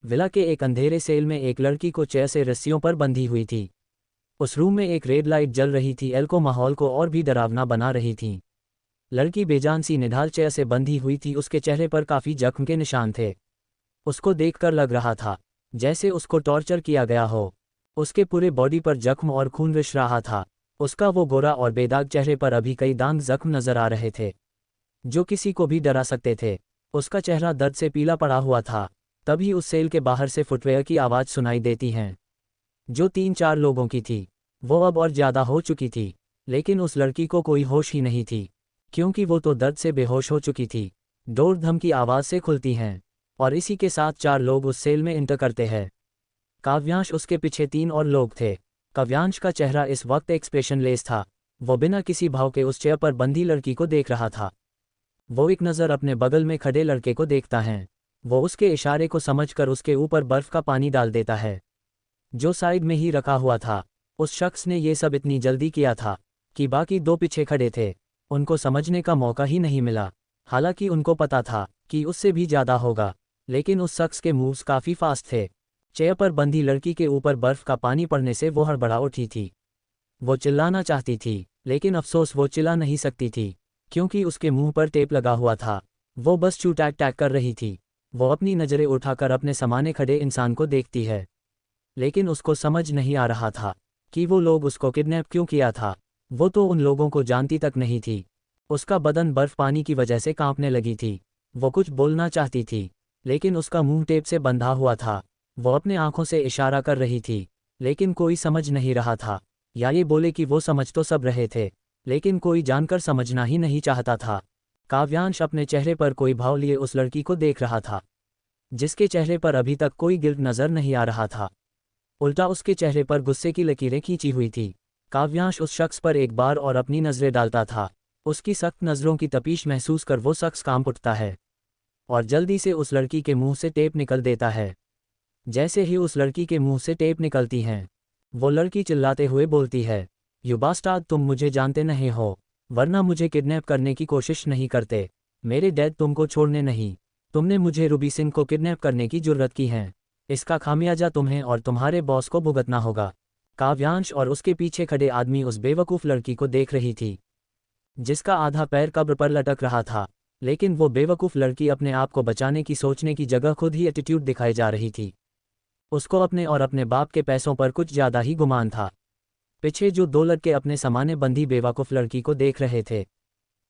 विला के एक अंधेरे सेल में एक लड़की को चेयर से रस्सियों पर बंधी हुई थी। उस रूम में एक रेड लाइट जल रही थी, एल को माहौल को और भी डरावना बना रही थी। लड़की बेजान सी निढाल चेयर से बंधी हुई थी। उसके चेहरे पर काफ़ी जख्म के निशान थे। उसको देखकर लग रहा था जैसे उसको टॉर्चर किया गया हो। उसके पूरे बॉडी पर जख्म और खून रिस रहा था। उसका वो गोरा और बेदाग चेहरे पर अभी कई दाग जख्म नजर आ रहे थे, जो किसी को भी डरा सकते थे। उसका चेहरा दर्द से पीला पड़ा हुआ था। तभी उस सेल के बाहर से फुटवेयर की आवाज़ सुनाई देती है, जो 3-4 लोगों की थी। वो अब और ज़्यादा हो चुकी थी, लेकिन उस लड़की को कोई होश ही नहीं थी, क्योंकि वो तो दर्द से बेहोश हो चुकी थी। डोर धम की आवाज़ से खुलती हैं, और इसी के साथ 4 लोग उस सेल में इंटर करते हैं। काव्यांश उसके पीछे 3 और लोग थे। काव्यांश का चेहरा इस वक्त एक्सप्रेशनलेस था। वो बिना किसी भाव के उस चेयर पर बंधी लड़की को देख रहा था। वो एक नज़र अपने बगल में खड़े लड़के को देखता है। वो उसके इशारे को समझकर उसके ऊपर बर्फ का पानी डाल देता है, जो साइड में ही रखा हुआ था। उस शख्स ने ये सब इतनी जल्दी किया था कि बाकी 2 पीछे खड़े थे, उनको समझने का मौका ही नहीं मिला। हालांकि उनको पता था कि उससे भी ज़्यादा होगा, लेकिन उस शख्स के मूव्स काफ़ी फास्ट थे। चेयर पर बंधी लड़की के ऊपर बर्फ का पानी पड़ने से वो हड़बड़ा उठी थी। वो चिल्लाना चाहती थी, लेकिन अफसोस वो चिल्ला नहीं सकती थी, क्योंकि उसके मुंह पर टेप लगा हुआ था। वो बस चू टैक टैक कर रही थी। वो अपनी नज़रें उठाकर अपने सामने खड़े इंसान को देखती है, लेकिन उसको समझ नहीं आ रहा था कि वो लोग उसको किडनैप क्यों किया था। वो तो उन लोगों को जानती तक नहीं थी। उसका बदन बर्फ पानी की वजह से कांपने लगी थी। वो कुछ बोलना चाहती थी, लेकिन उसका मुंह टेप से बंधा हुआ था। वो अपने आंखों से इशारा कर रही थी, लेकिन कोई समझ नहीं रहा था। या ये बोले कि वो समझ तो सब रहे थे, लेकिन कोई जानकर समझना ही नहीं चाहता था। काव्यांश अपने चेहरे पर कोई भाव लिए उस लड़की को देख रहा था, जिसके चेहरे पर अभी तक कोई गिल्ट नजर नहीं आ रहा था। उल्टा उसके चेहरे पर गुस्से की लकीरें खींची हुई थी। काव्यांश उस शख्स पर एक बार और अपनी नज़रें डालता था। उसकी सख्त नज़रों की तपीश महसूस कर वो शख्स कांप उठता है और जल्दी से उस लड़की के मुंह से टेप निकल देता है। जैसे ही उस लड़की के मुंह से टेप निकलती हैं, वो लड़की चिल्लाते हुए बोलती है, यू बास्टार्ड, तुम मुझे जानते नहीं हो, वरना मुझे किडनैप करने की कोशिश नहीं करते। मेरे डैड तुमको छोड़ने नहीं। तुमने मुझे रूबी सिंह को किडनैप करने की जुर्रत की है। इसका खामियाजा तुम्हें और तुम्हारे बॉस को भुगतना होगा। काव्यांश और उसके पीछे खड़े आदमी उस बेवकूफ़ लड़की को देख रही थी, जिसका आधा पैर कब्र पर लटक रहा था। लेकिन वो बेवकूफ़ लड़की अपने आप को बचाने की सोचने की जगह खुद ही एटीट्यूड दिखाई जा रही थी। उसको अपने और अपने बाप के पैसों पर कुछ ज़्यादा ही गुमान था। पीछे जो 2 लड़के अपने सामने बंधी बेवकूफ़ लड़की को देख रहे थे,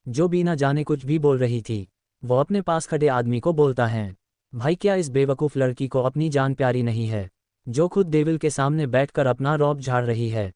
जो बिना जाने कुछ भी बोल रही थी। वो अपने पास खड़े आदमी को बोलता है, भाई क्या इस बेवकूफ़ लड़की को अपनी जान प्यारी नहीं है, जो खुद डेविल के सामने बैठकर अपना रौब झाड़ रही है।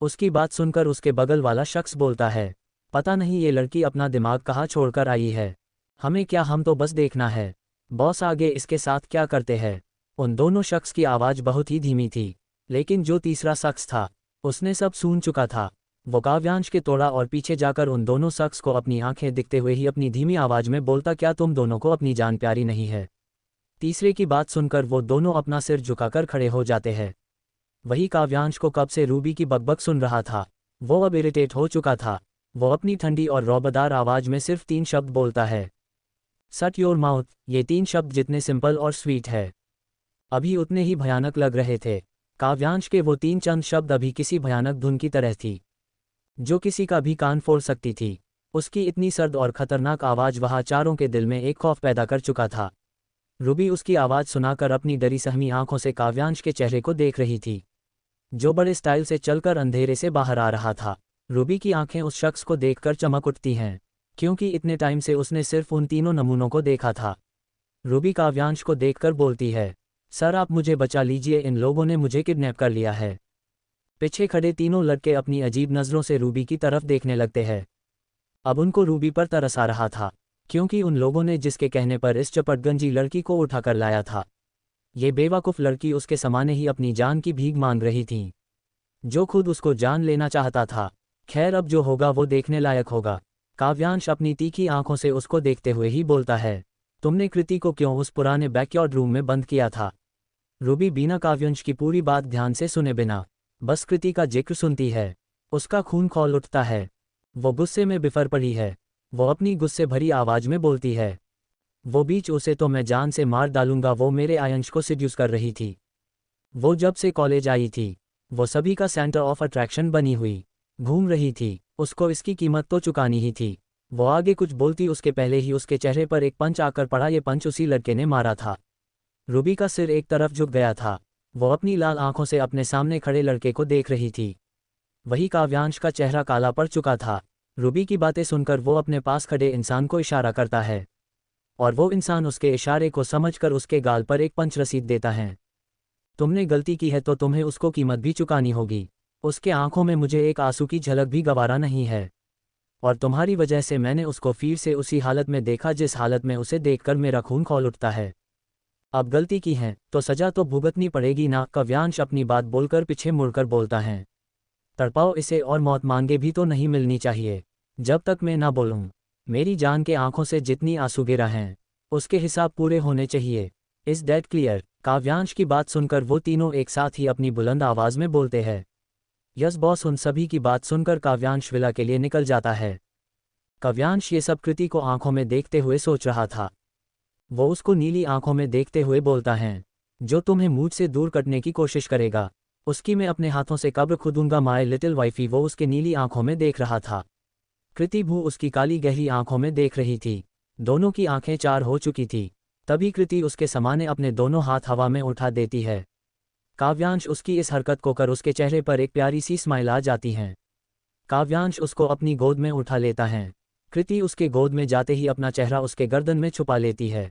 उसकी बात सुनकर उसके बगल वाला शख्स बोलता है, पता नहीं ये लड़की अपना दिमाग कहाँ छोड़कर आई है। हमें क्या, हम तो बस देखना है बॉस आगे इसके साथ क्या करते हैं। उन दोनों शख्स की आवाज़ बहुत ही धीमी थी, लेकिन जो तीसरा शख्स था उसने सब सुन चुका था। वो काव्यांश के तोड़ा और पीछे जाकर उन दोनों शख्स को अपनी आंखें दिखते हुए ही अपनी धीमी आवाज़ में बोलता, क्या तुम दोनों को अपनी जान प्यारी नहीं है। तीसरे की बात सुनकर वो दोनों अपना सिर झुकाकर खड़े हो जाते हैं। वही काव्यांश को कब से रूबी की बकबक सुन रहा था। वो अब इरिटेट हो चुका था। वो अपनी ठंडी और रौबदार आवाज़ में सिर्फ 3 शब्द बोलता है, शट योर माउथ। ये 3 शब्द जितने सिंपल और स्वीट है, अभी उतने ही भयानक लग रहे थे। काव्यांश के वो 3 चंद शब्द अभी किसी भयानक धुन की तरह थी, जो किसी का भी कान फोड़ सकती थी। उसकी इतनी सर्द और खतरनाक आवाज़ वहाँ चारों के दिल में एक खौफ पैदा कर चुका था। रूबी उसकी आवाज़ सुनाकर अपनी डरी सहमी आंखों से काव्यांश के चेहरे को देख रही थी, जो बड़े स्टाइल से चलकर अंधेरे से बाहर आ रहा था। रूबी की आंखें उस शख्स को देखकर चमक उठती हैं, क्योंकि इतने टाइम से उसने सिर्फ उन तीनों नमूनों को देखा था। रूबी काव्यांश को देखकर बोलती है, सर आप मुझे बचा लीजिए, इन लोगों ने मुझे किडनैप कर लिया है। पीछे खड़े तीनों लड़के अपनी अजीब नज़रों से रूबी की तरफ देखने लगते हैं। अब उनको रूबी पर तरस आ रहा था, क्योंकि उन लोगों ने जिसके कहने पर इस चपटगंजी लड़की को उठाकर लाया था, ये बेवकूफ़ लड़की उसके सामने ही अपनी जान की भीख मांग रही थी, जो खुद उसको जान लेना चाहता था। खैर अब जो होगा वो देखने लायक होगा। काव्यांश अपनी तीखी आंखों से उसको देखते हुए ही बोलता है, तुमने कृति को क्यों उस पुराने बैकयार्ड रूम में बंद किया था। रूबी बिना काव्यांश की पूरी बात ध्यान से सुने बिना बस कृति का जिक्र सुनती है। उसका खून खौल उठता है। वो गुस्से में बिफर पड़ी है। वो अपनी गुस्से भरी आवाज़ में बोलती है, वो बीच उसे तो मैं जान से मार डालूंगा। वो मेरे आयंश को सिड्यूस कर रही थी। वो जब से कॉलेज आई थी, वो सभी का सेंटर ऑफ अट्रैक्शन बनी हुई घूम रही थी। उसको इसकी कीमत तो चुकानी ही थी। वो आगे कुछ बोलती उसके पहले ही उसके चेहरे पर एक पंच आकर पड़ा। ये पंच उसी लड़के ने मारा था। रूबी का सिर एक तरफ झुक गया था। वो अपनी लाल आंखों से अपने सामने खड़े लड़के को देख रही थी। वही काव्यांश का चेहरा काला पड़ चुका था। रूबी की बातें सुनकर वो अपने पास खड़े इंसान को इशारा करता है और वो इंसान उसके इशारे को समझकर उसके गाल पर एक पंच रसीद देता है। तुमने गलती की है तो तुम्हें उसको कीमत भी चुकानी होगी। उसके आंखों में मुझे एक आंसू की झलक भी गवारा नहीं है, और तुम्हारी वजह से मैंने उसको फिर से उसी हालत में देखा जिस हालत में उसे देखकर मेरा खून खौल उठता है। अब गलती की है तो सजा तो भुगतनी पड़ेगी ना। काव्यांश अपनी बात बोलकर पीछे मुड़कर बोलता है। तड़पाओ इसे और मौत मांगे भी तो नहीं मिलनी चाहिए जब तक मैं ना बोलूं। मेरी जान के आंखों से जितनी आंसू गिरा हैं उसके हिसाब पूरे होने चाहिए। Is that clear? काव्यांश की बात सुनकर वो तीनों एक साथ ही अपनी बुलंद आवाज में बोलते हैं। Yes boss. उन सभी की बात सुनकर काव्यांश विला के लिए निकल जाता है। काव्यांश ये सब कृति को आंखों में देखते हुए सोच रहा था। वो उसको नीली आंखों में देखते हुए बोलता है, जो तुम्हें मुझसे दूर करने की कोशिश करेगा उसकी मैं अपने हाथों से कब्र खुदूंगा। My little wifey. वो उसके नीली आंखों में देख रहा था। कृति भू उसकी काली गहरी आंखों में देख रही थी। दोनों की आंखें चार हो चुकी थी। तभी कृति उसके समाने अपने दोनों हाथ हवा में उठा देती है। काव्यांश उसकी इस हरकत को कर उसके चेहरे पर एक प्यारी सी स्माइल आ जाती है। काव्यांश उसको अपनी गोद में उठा लेता है। कृति उसके गोद में जाते ही अपना चेहरा उसके गर्दन में छुपा लेती है।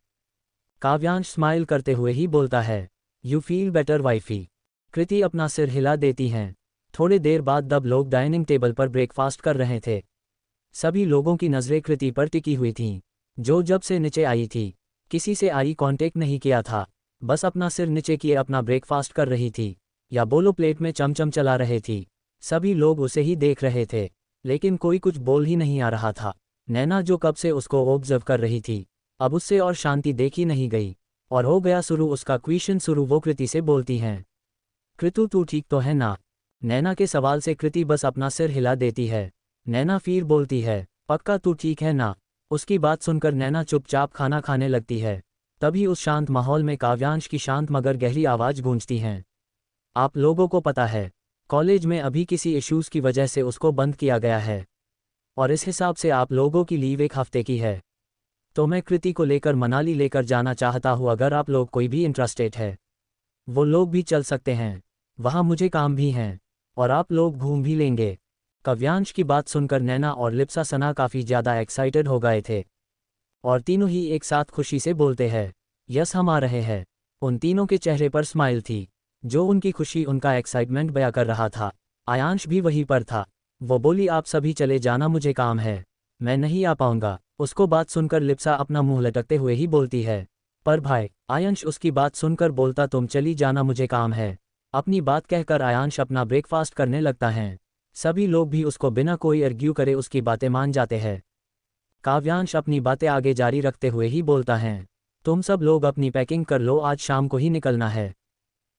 काव्यांश स्माइल करते हुए ही बोलता है, यू फील बेटर वाइफी। कृति अपना सिर हिला देती हैं। थोड़े देर बाद दब लोग डाइनिंग टेबल पर ब्रेकफास्ट कर रहे थे। सभी लोगों की नज़रें कृति पर टिकी हुई थीं, जो जब से नीचे आई थी किसी से आई कांटेक्ट नहीं किया था। बस अपना सिर नीचे किए अपना ब्रेकफास्ट कर रही थी, या बोलो प्लेट में चमचम चला रहे थी। सभी लोग उसे ही देख रहे थे, लेकिन कोई कुछ बोल ही नहीं आ रहा था। नैना जो कब से उसको ऑब्जर्व कर रही थी, अब उससे और शांति देखी नहीं गई, और हो गया शुरू उसका क्वेश्चन शुरू। वो कृति से बोलती हैं, कृतु तू ठीक तो है ना? नैना के सवाल से कृति बस अपना सिर हिला देती है। नैना फिर बोलती है, पक्का तू ठीक है ना? उसकी बात सुनकर नैना चुपचाप खाना खाने लगती है। तभी उस शांत माहौल में काव्यांश की शांत मगर गहरी आवाज़ गूंजती हैं, आप लोगों को पता है कॉलेज में अभी किसी इश्यूज़ की वजह से उसको बंद किया गया है, और इस हिसाब से आप लोगों की लीव एक हफ्ते की है। तो मैं कृति को लेकर मनाली लेकर जाना चाहता हूँ। अगर आप लोग कोई भी इंटरेस्टेड है वो लोग भी चल सकते हैं। वहाँ मुझे काम भी हैं और आप लोग घूम भी लेंगे। काव्यांश की बात सुनकर नैना और लिप्सा सना काफ़ी ज़्यादा एक्साइटेड हो गए थे, और तीनों ही एक साथ खुशी से बोलते हैं, यस हम आ रहे हैं। उन तीनों के चेहरे पर स्माइल थी, जो उनकी खुशी उनका एक्साइटमेंट बयां कर रहा था। आयांश भी वहीं पर था। वो बोली, आप सभी चले जाना, मुझे काम है, मैं नहीं आ पाऊंगा। उसको बात सुनकर लिप्सा अपना मुंह लटकते हुए ही बोलती है, पर भाई। आयांश उसकी बात सुनकर बोलता, तुम चली जाना, मुझे काम है। अपनी बात कहकर आयांश अपना ब्रेकफास्ट करने लगता है। सभी लोग भी उसको बिना कोई आर्ग्यू करे उसकी बातें मान जाते हैं। काव्यांश अपनी बातें आगे जारी रखते हुए ही बोलता है, तुम सब लोग अपनी पैकिंग कर लो, आज शाम को ही निकलना है।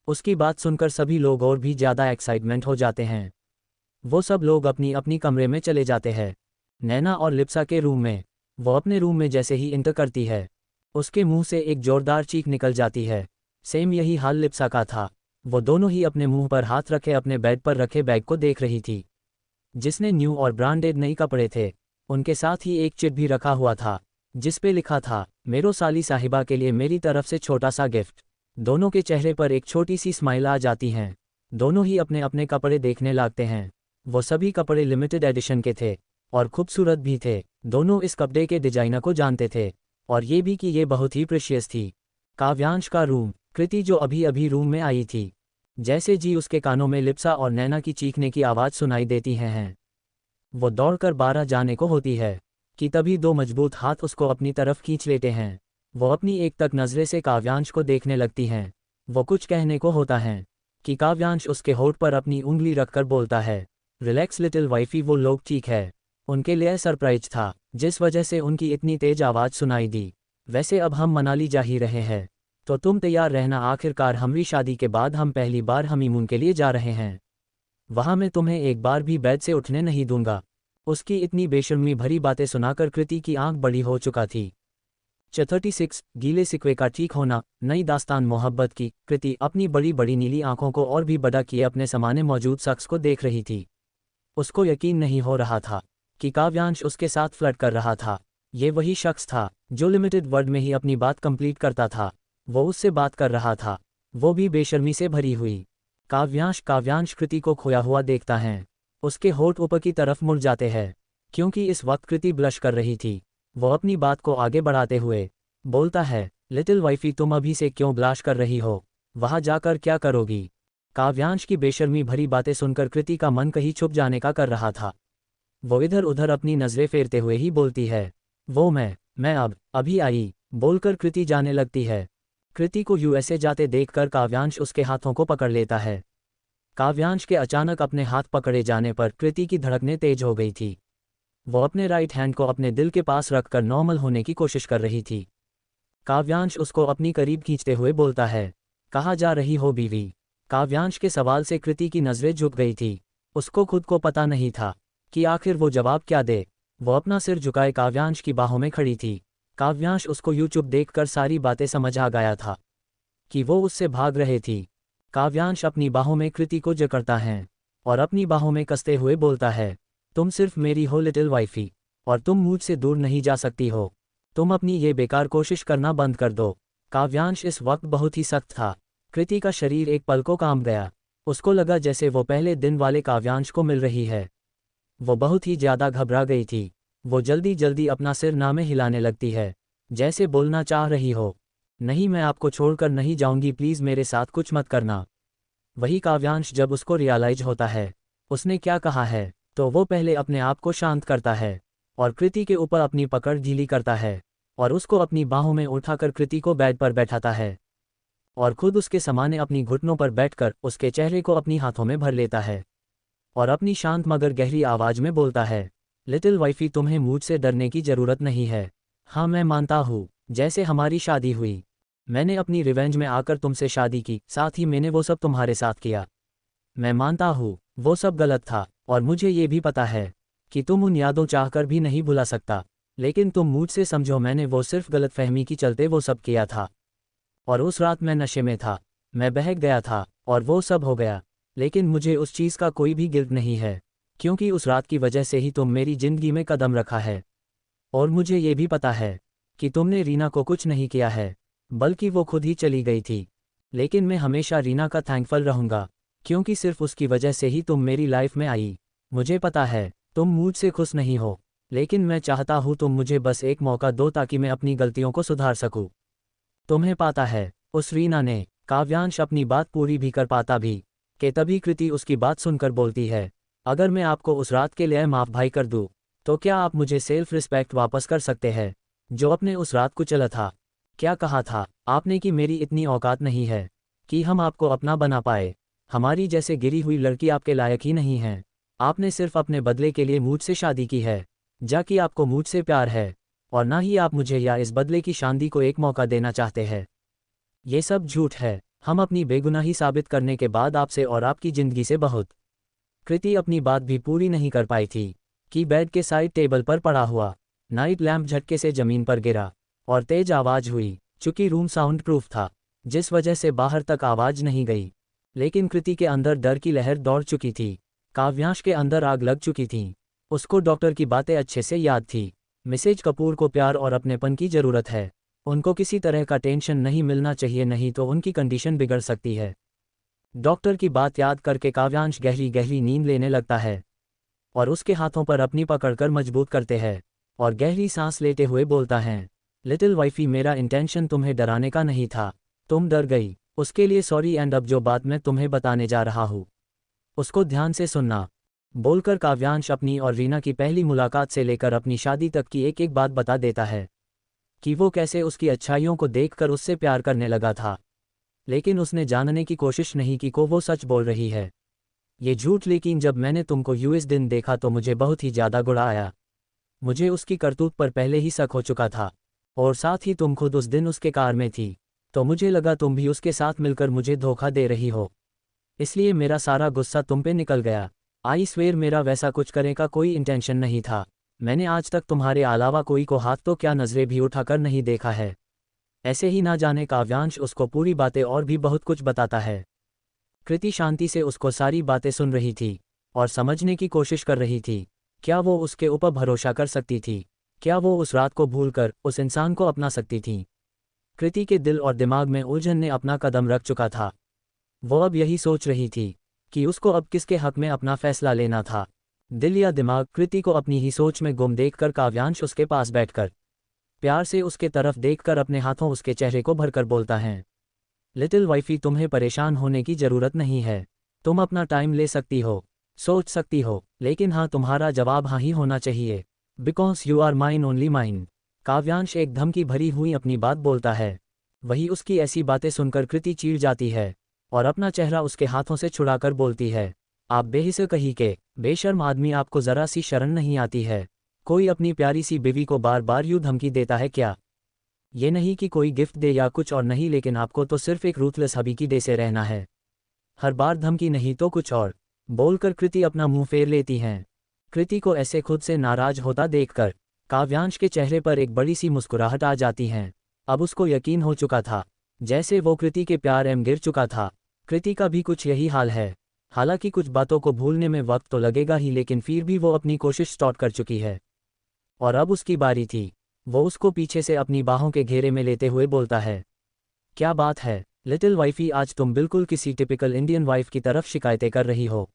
उसकी बात सुनकर सभी लोग और भी ज़्यादा एक्साइटमेंट हो जाते हैं। वो सब लोग अपनी अपनी कमरे में चले जाते हैं। नैना और लिप्सा के रूम में। वो अपने रूम में जैसे ही इंटर करती है, उसके मुंह से एक जोरदार चीख निकल जाती है। सेम यही हाल लिप्सा का था। वो दोनों ही अपने मुंह पर हाथ रखे अपने बेड पर रखे बैग को देख रही थी, जिसने न्यू और ब्रांडेड नई कपड़े थे। उनके साथ ही एक चिट भी रखा हुआ था, जिस पे लिखा था, मेरो साली साहिबा के लिए मेरी तरफ से छोटा सा गिफ्ट। दोनों के चेहरे पर एक छोटी सी स्माइल आ जाती हैं। दोनों ही अपने अपने कपड़े देखने लगते हैं। वो सभी कपड़े लिमिटेड एडिशन के थे और खूबसूरत भी थे। दोनों इस कपड़े के डिजाइनर को जानते थे, और ये भी कि ये बहुत ही प्रेशियस थी। काव्यांश का रूम। कृति जो अभी अभी रूम में आई थी, जैसे जी उसके कानों में लिप्सा और नैना की चीखने की आवाज़ सुनाई देती हैं। वो दौड़कर बाहर जाने को होती है कि तभी दो मजबूत हाथ उसको अपनी तरफ खींच लेते हैं। वो अपनी एक तक नज़रे से काव्यांश को देखने लगती हैं। वो कुछ कहने को होता है कि काव्यांश उसके होठ पर अपनी उंगली रखकर बोलता है, रिलैक्स लिटिल वाइफी। वो लोग ठीक है। उनके लिए सरप्राइज था, जिस वजह से उनकी इतनी तेज आवाज़ सुनाई दी। वैसे अब हम मनाली जा ही रहे हैं, तो तुम तैयार रहना। आखिरकार हमारी शादी के बाद हम पहली बार हनीमून के लिए जा रहे हैं। वहाँ मैं तुम्हें एक बार भी बेड से उठने नहीं दूंगा। उसकी इतनी बेशर्मी भरी बातें सुनाकर कृति की आंख बड़ी हो चुका थी। 36 गीले सिक्वे का ठीक होना, नई दास्तान मोहब्बत की। कृति अपनी बड़ी बड़ी नीली आंखों को और भी बड़ा किए अपने सामने मौजूद शख्स को देख रही थी। उसको यकीन नहीं हो रहा था कि काव्यांश उसके साथ फ्लर्ट कर रहा था। ये वही शख्स था जो लिमिटेड वर्ड में ही अपनी बात कंप्लीट करता था। वो उससे बात कर रहा था, वो भी बेशर्मी से भरी हुई। काव्यांश कृति को खोया हुआ देखता है। उसके होठ ऊपर की तरफ मुड़ जाते हैं, क्योंकि इस वक्त कृति ब्लश कर रही थी। वो अपनी बात को आगे बढ़ाते हुए बोलता है, लिटिल वाइफी तुम अभी से क्यों ब्लश कर रही हो? वहाँ जाकर क्या करोगी? काव्यांश की बेशर्मी भरी बातें सुनकर कृति का मन कहीं छुप जाने का कर रहा था। वो इधर उधर अपनी नजरें फेरते हुए ही बोलती है, वो मैं अभी आई, बोलकर कृति जाने लगती है। कृति को यूएसए जाते देखकर काव्यांश उसके हाथों को पकड़ लेता है। काव्यांश के अचानक अपने हाथ पकड़े जाने पर कृति की धड़कनें तेज हो गई थी। वो अपने राइट हैंड को अपने दिल के पास रखकर नॉर्मल होने की कोशिश कर रही थी। काव्यांश उसको अपनी करीब खींचते हुए बोलता है, कहाँ जा रही हो बीवी? काव्यांश के सवाल से कृति की नजरें झुक गई थी। उसको खुद को पता नहीं था कि आखिर वो जवाब क्या दे। वो अपना सिर झुकाए काव्यांश की बाहों में खड़ी थी। काव्यांश उसको यूं चुप देखकर सारी बातें समझ आ गया था कि वो उससे भाग रहे थी। काव्यांश अपनी बाहों में कृति को जकड़ता है और अपनी बाहों में कसते हुए बोलता है, तुम सिर्फ मेरी हो लिटिल वाइफी, और तुम मुझसे दूर नहीं जा सकती हो। तुम अपनी ये बेकार कोशिश करना बंद कर दो। काव्यांश इस वक्त बहुत ही सख्त था। कृति का शरीर एक पल को कांप गया। उसको लगा जैसे वो पहले दिन वाले काव्यांश को मिल रही है। वो बहुत ही ज्यादा घबरा गई थी। वो जल्दी जल्दी अपना सिर नामे हिलाने लगती है, जैसे बोलना चाह रही हो, नहीं मैं आपको छोड़कर नहीं जाऊंगी, प्लीज मेरे साथ कुछ मत करना। वही काव्यांश जब उसको रियलाइज होता है उसने क्या कहा है, तो वो पहले अपने आप को शांत करता है और कृति के ऊपर अपनी पकड़ ढीली करता है और उसको अपनी बाहों में उठाकर कृति को बेड पर बैठाता है और खुद उसके सामने अपनी घुटनों पर बैठकर उसके चेहरे को अपनी हाथों में भर लेता है और अपनी शांत मगर गहरी आवाज में बोलता है, लिटिल वाइफी तुम्हें मुझसे डरने की जरूरत नहीं है। हाँ मैं मानता हूँ, जैसे हमारी शादी हुई, मैंने अपनी रिवेंज में आकर तुमसे शादी की, साथ ही मैंने वो सब तुम्हारे साथ किया। मैं मानता हूँ वो सब गलत था और मुझे ये भी पता है कि तुम उन यादों चाहकर भी नहीं भुला सकता, लेकिन तुम मुझसे समझो, मैंने वो सिर्फ गलतफहमी की चलते वो सब किया था। और उस रात मैं नशे में था, मैं बहक गया था और वो सब हो गया, लेकिन मुझे उस चीज़ का कोई भी गिल्ट नहीं है, क्योंकि उस रात की वजह से ही तुम मेरी जिंदगी में कदम रखा है। और मुझे ये भी पता है कि तुमने रीना को कुछ नहीं किया है, बल्कि वो खुद ही चली गई थी। लेकिन मैं हमेशा रीना का थैंकफुल रहूँगा, क्योंकि सिर्फ उसकी वजह से ही तुम मेरी लाइफ में आई। मुझे पता है तुम मुझसे खुश नहीं हो, लेकिन मैं चाहता हूँ तुम मुझे बस एक मौका दो ताकि मैं अपनी गलतियों को सुधार सकूँ। तुम्हें पता है उस रीना ने, काव्यांश अपनी बात पूरी भी कर पाता भी कि तभी कृति उसकी बात सुनकर बोलती है, अगर मैं आपको उस रात के लिए माफ भाई कर दूँ, तो क्या आप मुझे सेल्फ रिस्पेक्ट वापस कर सकते हैं जो अपने उस रात को चला था? क्या कहा था आपने कि मेरी इतनी औकात नहीं है कि हम आपको अपना बना पाए? हमारी जैसे गिरी हुई लड़की आपके लायक ही नहीं है। आपने सिर्फ अपने बदले के लिए मुझसे शादी की है, जाकि आपको मुझसे प्यार है, और ना ही आप मुझे या इस बदले की शादी को एक मौका देना चाहते हैं। ये सब झूठ है। हम अपनी बेगुनाही साबित करने के बाद आपसे और आपकी जिंदगी से बहुत। कृति अपनी बात भी पूरी नहीं कर पाई थी कि बेड के साइड टेबल पर पड़ा हुआ नाइट लैम्प झटके से जमीन पर गिरा और तेज आवाज हुई। चूंकि रूम साउंड प्रूफ था, जिस वजह से बाहर तक आवाज नहीं गई, लेकिन कृति के अंदर डर की लहर दौड़ चुकी थी। काव्यांश के अंदर आग लग चुकी थी। उसको डॉक्टर की बातें अच्छे से याद थी। मिसेज कपूर को प्यार और अपनेपन की जरूरत है। उनको किसी तरह का टेंशन नहीं मिलना चाहिए, नहीं तो उनकी कंडीशन बिगड़ सकती है। डॉक्टर की बात याद करके काव्यांश गहरी गहरी नींद लेने लगता है और उसके हाथों पर अपनी पकड़कर मजबूत करते हैं और गहरी सांस लेते हुए बोलता है, लिटिल वाइफी मेरा इंटेंशन तुम्हें डराने का नहीं था, तुम डर गई, उसके लिए सॉरी। एंड अब जो बात मैं तुम्हें बताने जा रहा हूँ उसको ध्यान से सुनना। बोलकर काव्यांश अपनी और रीना की पहली मुलाकात से लेकर अपनी शादी तक की एक एक बात बता देता है कि वो कैसे उसकी अच्छाइयों को देखकर उससे प्यार करने लगा था, लेकिन उसने जानने की कोशिश नहीं की को वो सच बोल रही है। ये झूठ, लेकिन जब मैंने तुमको यूएस दिन देखा तो मुझे बहुत ही ज़्यादा गुस्सा आया। मुझे उसकी करतूत पर पहले ही शक हो चुका था, और साथ ही तुम खुद उस दिन उसके कार में थी, तो मुझे लगा तुम भी उसके साथ मिलकर मुझे धोखा दे रही हो, इसलिए मेरा सारा गुस्सा तुम पे निकल गया। आई स्वेर मेरा वैसा कुछ करने का कोई इंटेंशन नहीं था। मैंने आज तक तुम्हारे अलावा कोई को हाथ तो क्या नजरें भी उठाकर नहीं देखा है। ऐसे ही ना जाने काव्यांश उसको पूरी बातें और भी बहुत कुछ बताता है। कृति शांति से उसको सारी बातें सुन रही थी और समझने की कोशिश कर रही थी। क्या वो उसके ऊपर भरोसा कर सकती थी? क्या वो उस रात को भूलकर उस इंसान को अपना सकती थी? कृति के दिल और दिमाग में उलझन ने अपना कदम रख चुका था। वो अब यही सोच रही थी कि उसको अब किसके हक में अपना फैसला लेना था, दिल या दिमाग। कृति को अपनी ही सोच में गुम देखकर काव्यांश उसके पास बैठकर प्यार से उसके तरफ देखकर अपने हाथों उसके चेहरे को भरकर बोलता है, लिटिल वाइफी, तुम्हें परेशान होने की जरूरत नहीं है। तुम अपना टाइम ले सकती हो, सोच सकती हो, लेकिन हाँ, तुम्हारा जवाब हाँ ही होना चाहिए। Because you are mine, only mine. Kavyansh एक धमकी भरी हुई अपनी बात बोलता है। वही उसकी ऐसी बातें सुनकर कृति चीड़ जाती है और अपना चेहरा उसके हाथों से छुड़ाकर बोलती है, आप बेहिस कहीं के बेशर्म आदमी, आपको जरा सी शर्म नहीं आती है? कोई अपनी प्यारी सी बीवी को बार बार यूं धमकी देता है क्या? ये नहीं कि कोई गिफ्ट दे या कुछ और नहीं, लेकिन आपको तो सिर्फ एक रूथलेस हबी की डे से रहना है। हर बार धमकी नहीं तो कुछ और बोलकर कृति अपना मुंह फेर लेती हैं। कृति को ऐसे खुद से नाराज होता देखकर काव्यांश के चेहरे पर एक बड़ी सी मुस्कुराहट आ जाती है। अब उसको यकीन हो चुका था जैसे वो कृति के प्यार में गिर चुका था। कृति का भी कुछ यही हाल है। हालांकि कुछ बातों को भूलने में वक्त तो लगेगा ही, लेकिन फिर भी वो अपनी कोशिश स्टार्ट कर चुकी है और अब उसकी बारी थी। वो उसको पीछे से अपनी बाहों के घेरे में लेते हुए बोलता है, क्या बात है लिटिल वाइफी, आज तुम बिल्कुल किसी टिपिकल इंडियन वाइफ की तरफ शिकायतें कर रही हो।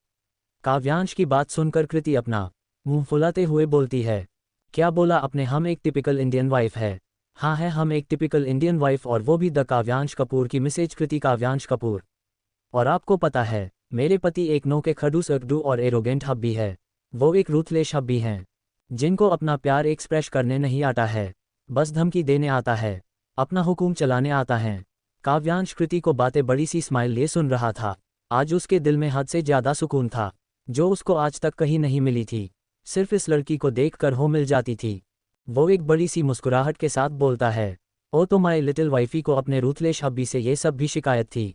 काव्यांश की बात सुनकर कृति अपना मुंह फुलाते हुए बोलती है, क्या बोला आपने? हम एक टिपिकल इंडियन वाइफ है? हाँ है, हम एक टिपिकल इंडियन वाइफ, और वो भी द काव्यांश कपूर की मिसेज कृति काव्यांश कपूर। और आपको पता है, मेरे पति एक नो के खड़ूस अकड़ू और एरोगेंट हब भी है। वो एक रूथलेस हब भी हैं जिनको अपना प्यार एक्सप्रेस करने नहीं आता है, बस धमकी देने आता है, अपना हुकुम चलाने आता है। काव्यांश कृति को बातें बड़ी सी स्माइल लिए सुन रहा था। आज उसके दिल में हद से ज्यादा सुकून था जो उसको आज तक कहीं नहीं मिली थी, सिर्फ इस लड़की को देखकर हो मिल जाती थी। वो एक बड़ी सी मुस्कुराहट के साथ बोलता है, ओ तो माय लिटिल वाइफी को अपने रूथलेस हब्बी से ये सब भी शिकायत थी।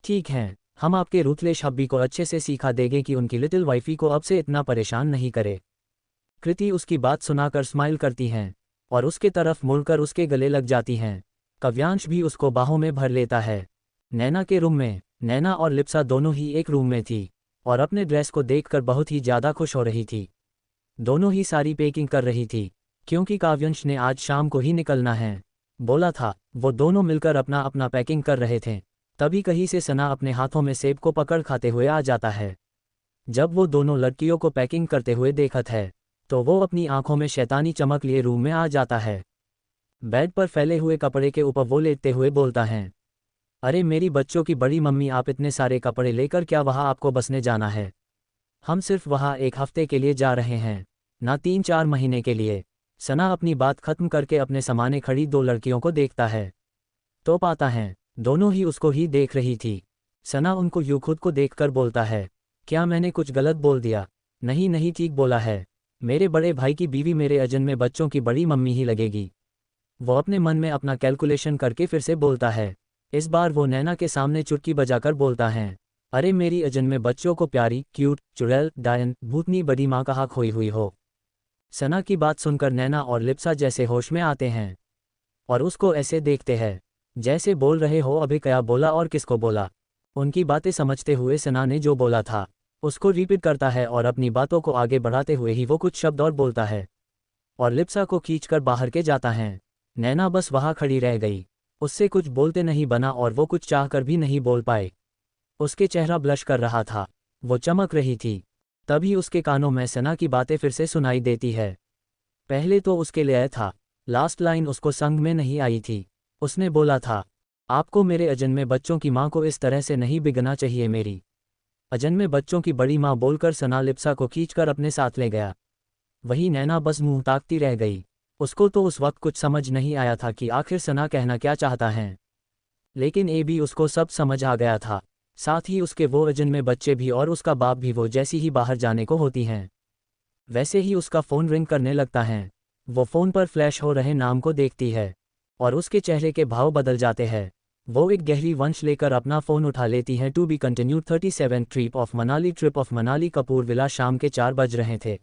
ठीक है, हम आपके रूथलेस हब्बी को अच्छे से सिखा देंगे कि उनकी लिटिल वाइफी को अब से इतना परेशान नहीं करे। कृति उसकी बात सुनाकर स्माइल करती हैं और उसके तरफ मुड़कर उसके गले लग जाती हैं। काव्यांश भी उसको बाहों में भर लेता है। नैना के रूम में नैना और लिप्सा दोनों ही एक रूम में थी और अपने ड्रेस को देखकर बहुत ही ज़्यादा खुश हो रही थी। दोनों ही सारी पैकिंग कर रही थी क्योंकि काव्यांश ने आज शाम को ही निकलना है बोला था। वो दोनों मिलकर अपना अपना पैकिंग कर रहे थे, तभी कहीं से सना अपने हाथों में सेब को पकड़ खाते हुए आ जाता है। जब वो दोनों लड़कियों को पैकिंग करते हुए देखत है तो वो अपनी आंखों में शैतानी चमक लिए रूम में आ जाता है। बेड पर फैले हुए कपड़े के ऊपर वो लेटते हुए बोलता है, अरे मेरी बच्चों की बड़ी मम्मी, आप इतने सारे कपड़े लेकर क्या वहाँ आपको बसने जाना है? हम सिर्फ वहाँ एक हफ्ते के लिए जा रहे हैं, ना 3-4 महीने के लिए। सना अपनी बात खत्म करके अपने सामने खड़ी दो लड़कियों को देखता है तो पाता है दोनों ही उसको ही देख रही थी। सना उनको यूं खुद को देखकर बोलता है, क्या मैंने कुछ गलत बोल दिया? नहीं नहीं, ठीक बोला है, मेरे बड़े भाई की बीवी मेरे अजन्मे बच्चों की बड़ी मम्मी ही लगेगी। वो अपने मन में अपना कैलकुलेशन करके फिर से बोलता है। इस बार वो नैना के सामने चुटकी बजाकर बोलता है, अरे मेरी अजन्मे बच्चों को प्यारी, क्यूट, चुड़ैल, डायन, भूतनी बड़ी माँ कहा खोई हुई हो। सना की बात सुनकर नैना और लिप्सा जैसे होश में आते हैं और उसको ऐसे देखते हैं जैसे बोल रहे हो, अभी क्या बोला और किसको बोला। उनकी बातें समझते हुए सना ने जो बोला था उसको रिपीट करता है और अपनी बातों को आगे बढ़ाते हुए ही वो कुछ शब्द और बोलता है और लिप्सा को खींचकर बाहर के जाता है। नैना बस वहाँ खड़ी रह गई, उससे कुछ बोलते नहीं बना और वो कुछ चाहकर भी नहीं बोल पाए। उसके चेहरा ब्लश कर रहा था, वो चमक रही थी। तभी उसके कानों में सना की बातें फिर से सुनाई देती है। पहले तो उसके लिए था, लास्ट लाइन उसको संग में नहीं आई थी। उसने बोला था, आपको मेरे अजन्मे बच्चों की माँ को इस तरह से नहीं बिगना चाहिए। मेरी अजन्मे बच्चों की बड़ी माँ बोलकर सना लिप्सा को खींचकर अपने साथ ले गया। वही नैना बस मुंह ताकती रह गई। उसको तो उस वक्त कुछ समझ नहीं आया था कि आखिर सना कहना क्या चाहता है, लेकिन ये भी उसको सब समझ आ गया था। साथ ही उसके वो अजन्मे बच्चे भी और उसका बाप भी वो जैसी ही बाहर जाने को होती हैं वैसे ही उसका फ़ोन रिंग करने लगता है। वो फ़ोन पर फ्लैश हो रहे नाम को देखती है और उसके चेहरे के भाव बदल जाते हैं। वो एक गहरी वंश लेकर अपना फ़ोन उठा लेती हैं। To be continued 37 trip of Manali Kapoor villa. शाम के 4 बज रहे थे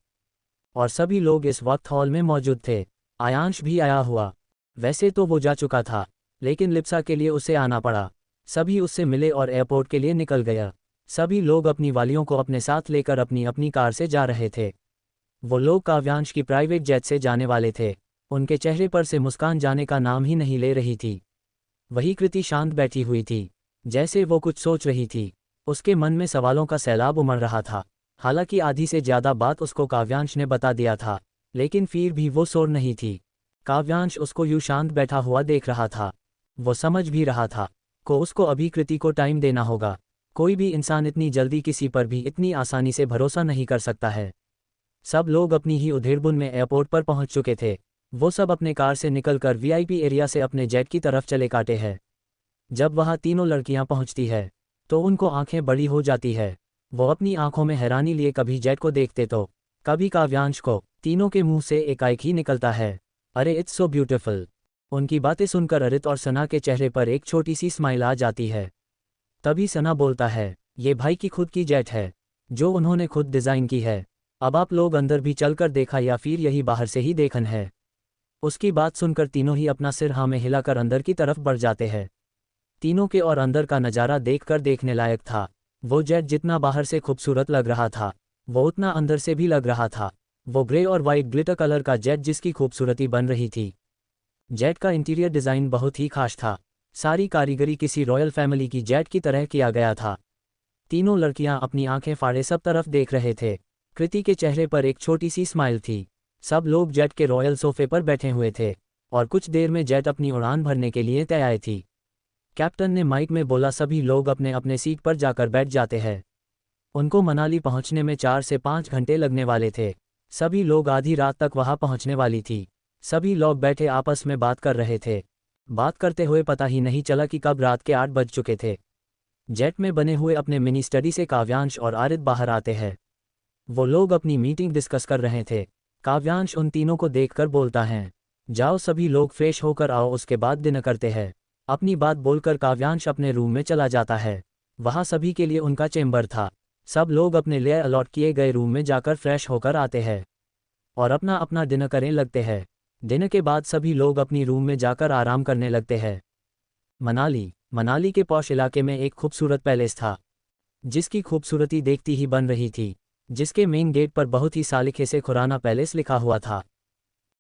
और सभी लोग इस वक्त हॉल में मौजूद थे। आयांश भी आया हुआ। वैसे तो वो जा चुका था, लेकिन लिप्सा के लिए उसे आना पड़ा। सभी उससे मिले और एयरपोर्ट के लिए निकल गया। सभी लोग अपनी वालियों को अपने साथ लेकर अपनी अपनी कार से जा रहे थे। वो लोग काव्यांश की प्राइवेट जेट से जाने वाले थे। उनके चेहरे पर से मुस्कान जाने का नाम ही नहीं ले रही थी। वही कृति शांत बैठी हुई थी, जैसे वो कुछ सोच रही थी। उसके मन में सवालों का सैलाब उमड़ रहा था। हालांकि आधी से ज़्यादा बात उसको काव्यांश ने बता दिया था, लेकिन फिर भी वो शोर नहीं थी। काव्यांश उसको यूं शांत बैठा हुआ देख रहा था। वो समझ भी रहा था को उसको अभी कृति को टाइम देना होगा। कोई भी इंसान इतनी जल्दी किसी पर भी इतनी आसानी से भरोसा नहीं कर सकता है। सब लोग अपनी ही उधेड़बुन में एयरपोर्ट पर पहुंच चुके थे। वो सब अपने कार से निकलकर वीआईपी एरिया से अपने जेट की तरफ चले काटे हैं। जब वहाँ तीनों लड़कियां पहुंचती है तो उनको आंखें बड़ी हो जाती है। वो अपनी आंखों में हैरानी लिए कभी जेट को देखते तो कभी काव्यांश को। तीनों के मुंह से एकाएक ही निकलता है, अरे इट्स सो ब्यूटिफुल। उनकी बातें सुनकर अरित और सना के चेहरे पर एक छोटी सी स्माइल आ जाती है। तभी सना बोलता है, ये भाई की खुद की जेट है, जो उन्होंने खुद डिज़ाइन की है। अब आप लोग अंदर भी चलकर देखा या फिर यही बाहर से ही देखन है। उसकी बात सुनकर तीनों ही अपना सिर हाँ में हिलाकर अंदर की तरफ बढ़ जाते हैं। तीनों के और अंदर का नज़ारा देखकर देखने लायक था। वो जेट जितना बाहर से खूबसूरत लग रहा था, वो उतना अंदर से भी लग रहा था। वो ग्रे और वाइट ग्लिटर कलर का जेट जिसकी खूबसूरती बन रही थी। जेट का इंटीरियर डिज़ाइन बहुत ही खास था। सारी कारीगरी किसी रॉयल फैमिली की जेट की तरह किया गया था। तीनों लड़कियां अपनी आंखें फाड़े सब तरफ देख रहे थे। कृति के चेहरे पर एक छोटी सी स्माइल थी। सब लोग जेट के रॉयल सोफे पर बैठे हुए थे और कुछ देर में जेट अपनी उड़ान भरने के लिए तैयार थी। कैप्टन ने माइक में बोला, सभी लोग अपने अपने सीट पर जाकर बैठ जाते हैं। उनको मनाली पहुंचने में 4 से 5 घंटे लगने वाले थे। सभी लोग आधी रात तक वहां पहुंचने वाली थी। सभी लोग बैठे आपस में बात कर रहे थे। बात करते हुए पता ही नहीं चला कि कब रात के 8 बज चुके थे। जेट में बने हुए अपने मिनी स्टडी से काव्यांश और आरित बाहर आते हैं। वो लोग अपनी मीटिंग डिस्कस कर रहे थे। काव्यांश उन तीनों को देखकर बोलता है, जाओ सभी लोग फ्रेश होकर आओ, उसके बाद डिनर करते हैं। अपनी बात बोलकर काव्यांश अपने रूम में चला जाता है। वहाँ सभी के लिए उनका चेंबर था। सब लोग अपने लिए अलॉट किए गए रूम में जाकर फ्रेश होकर आते हैं और अपना अपना डिनर करने लगते हैं। डिनर के बाद सभी लोग अपनी रूम में जाकर आराम करने लगते हैं। मनाली के पॉश इलाके में एक खूबसूरत पैलेस था, जिसकी खूबसूरती देखती ही बन रही थी। जिसके मेन गेट पर बहुत ही सालिखे से खुराना पैलेस लिखा हुआ था।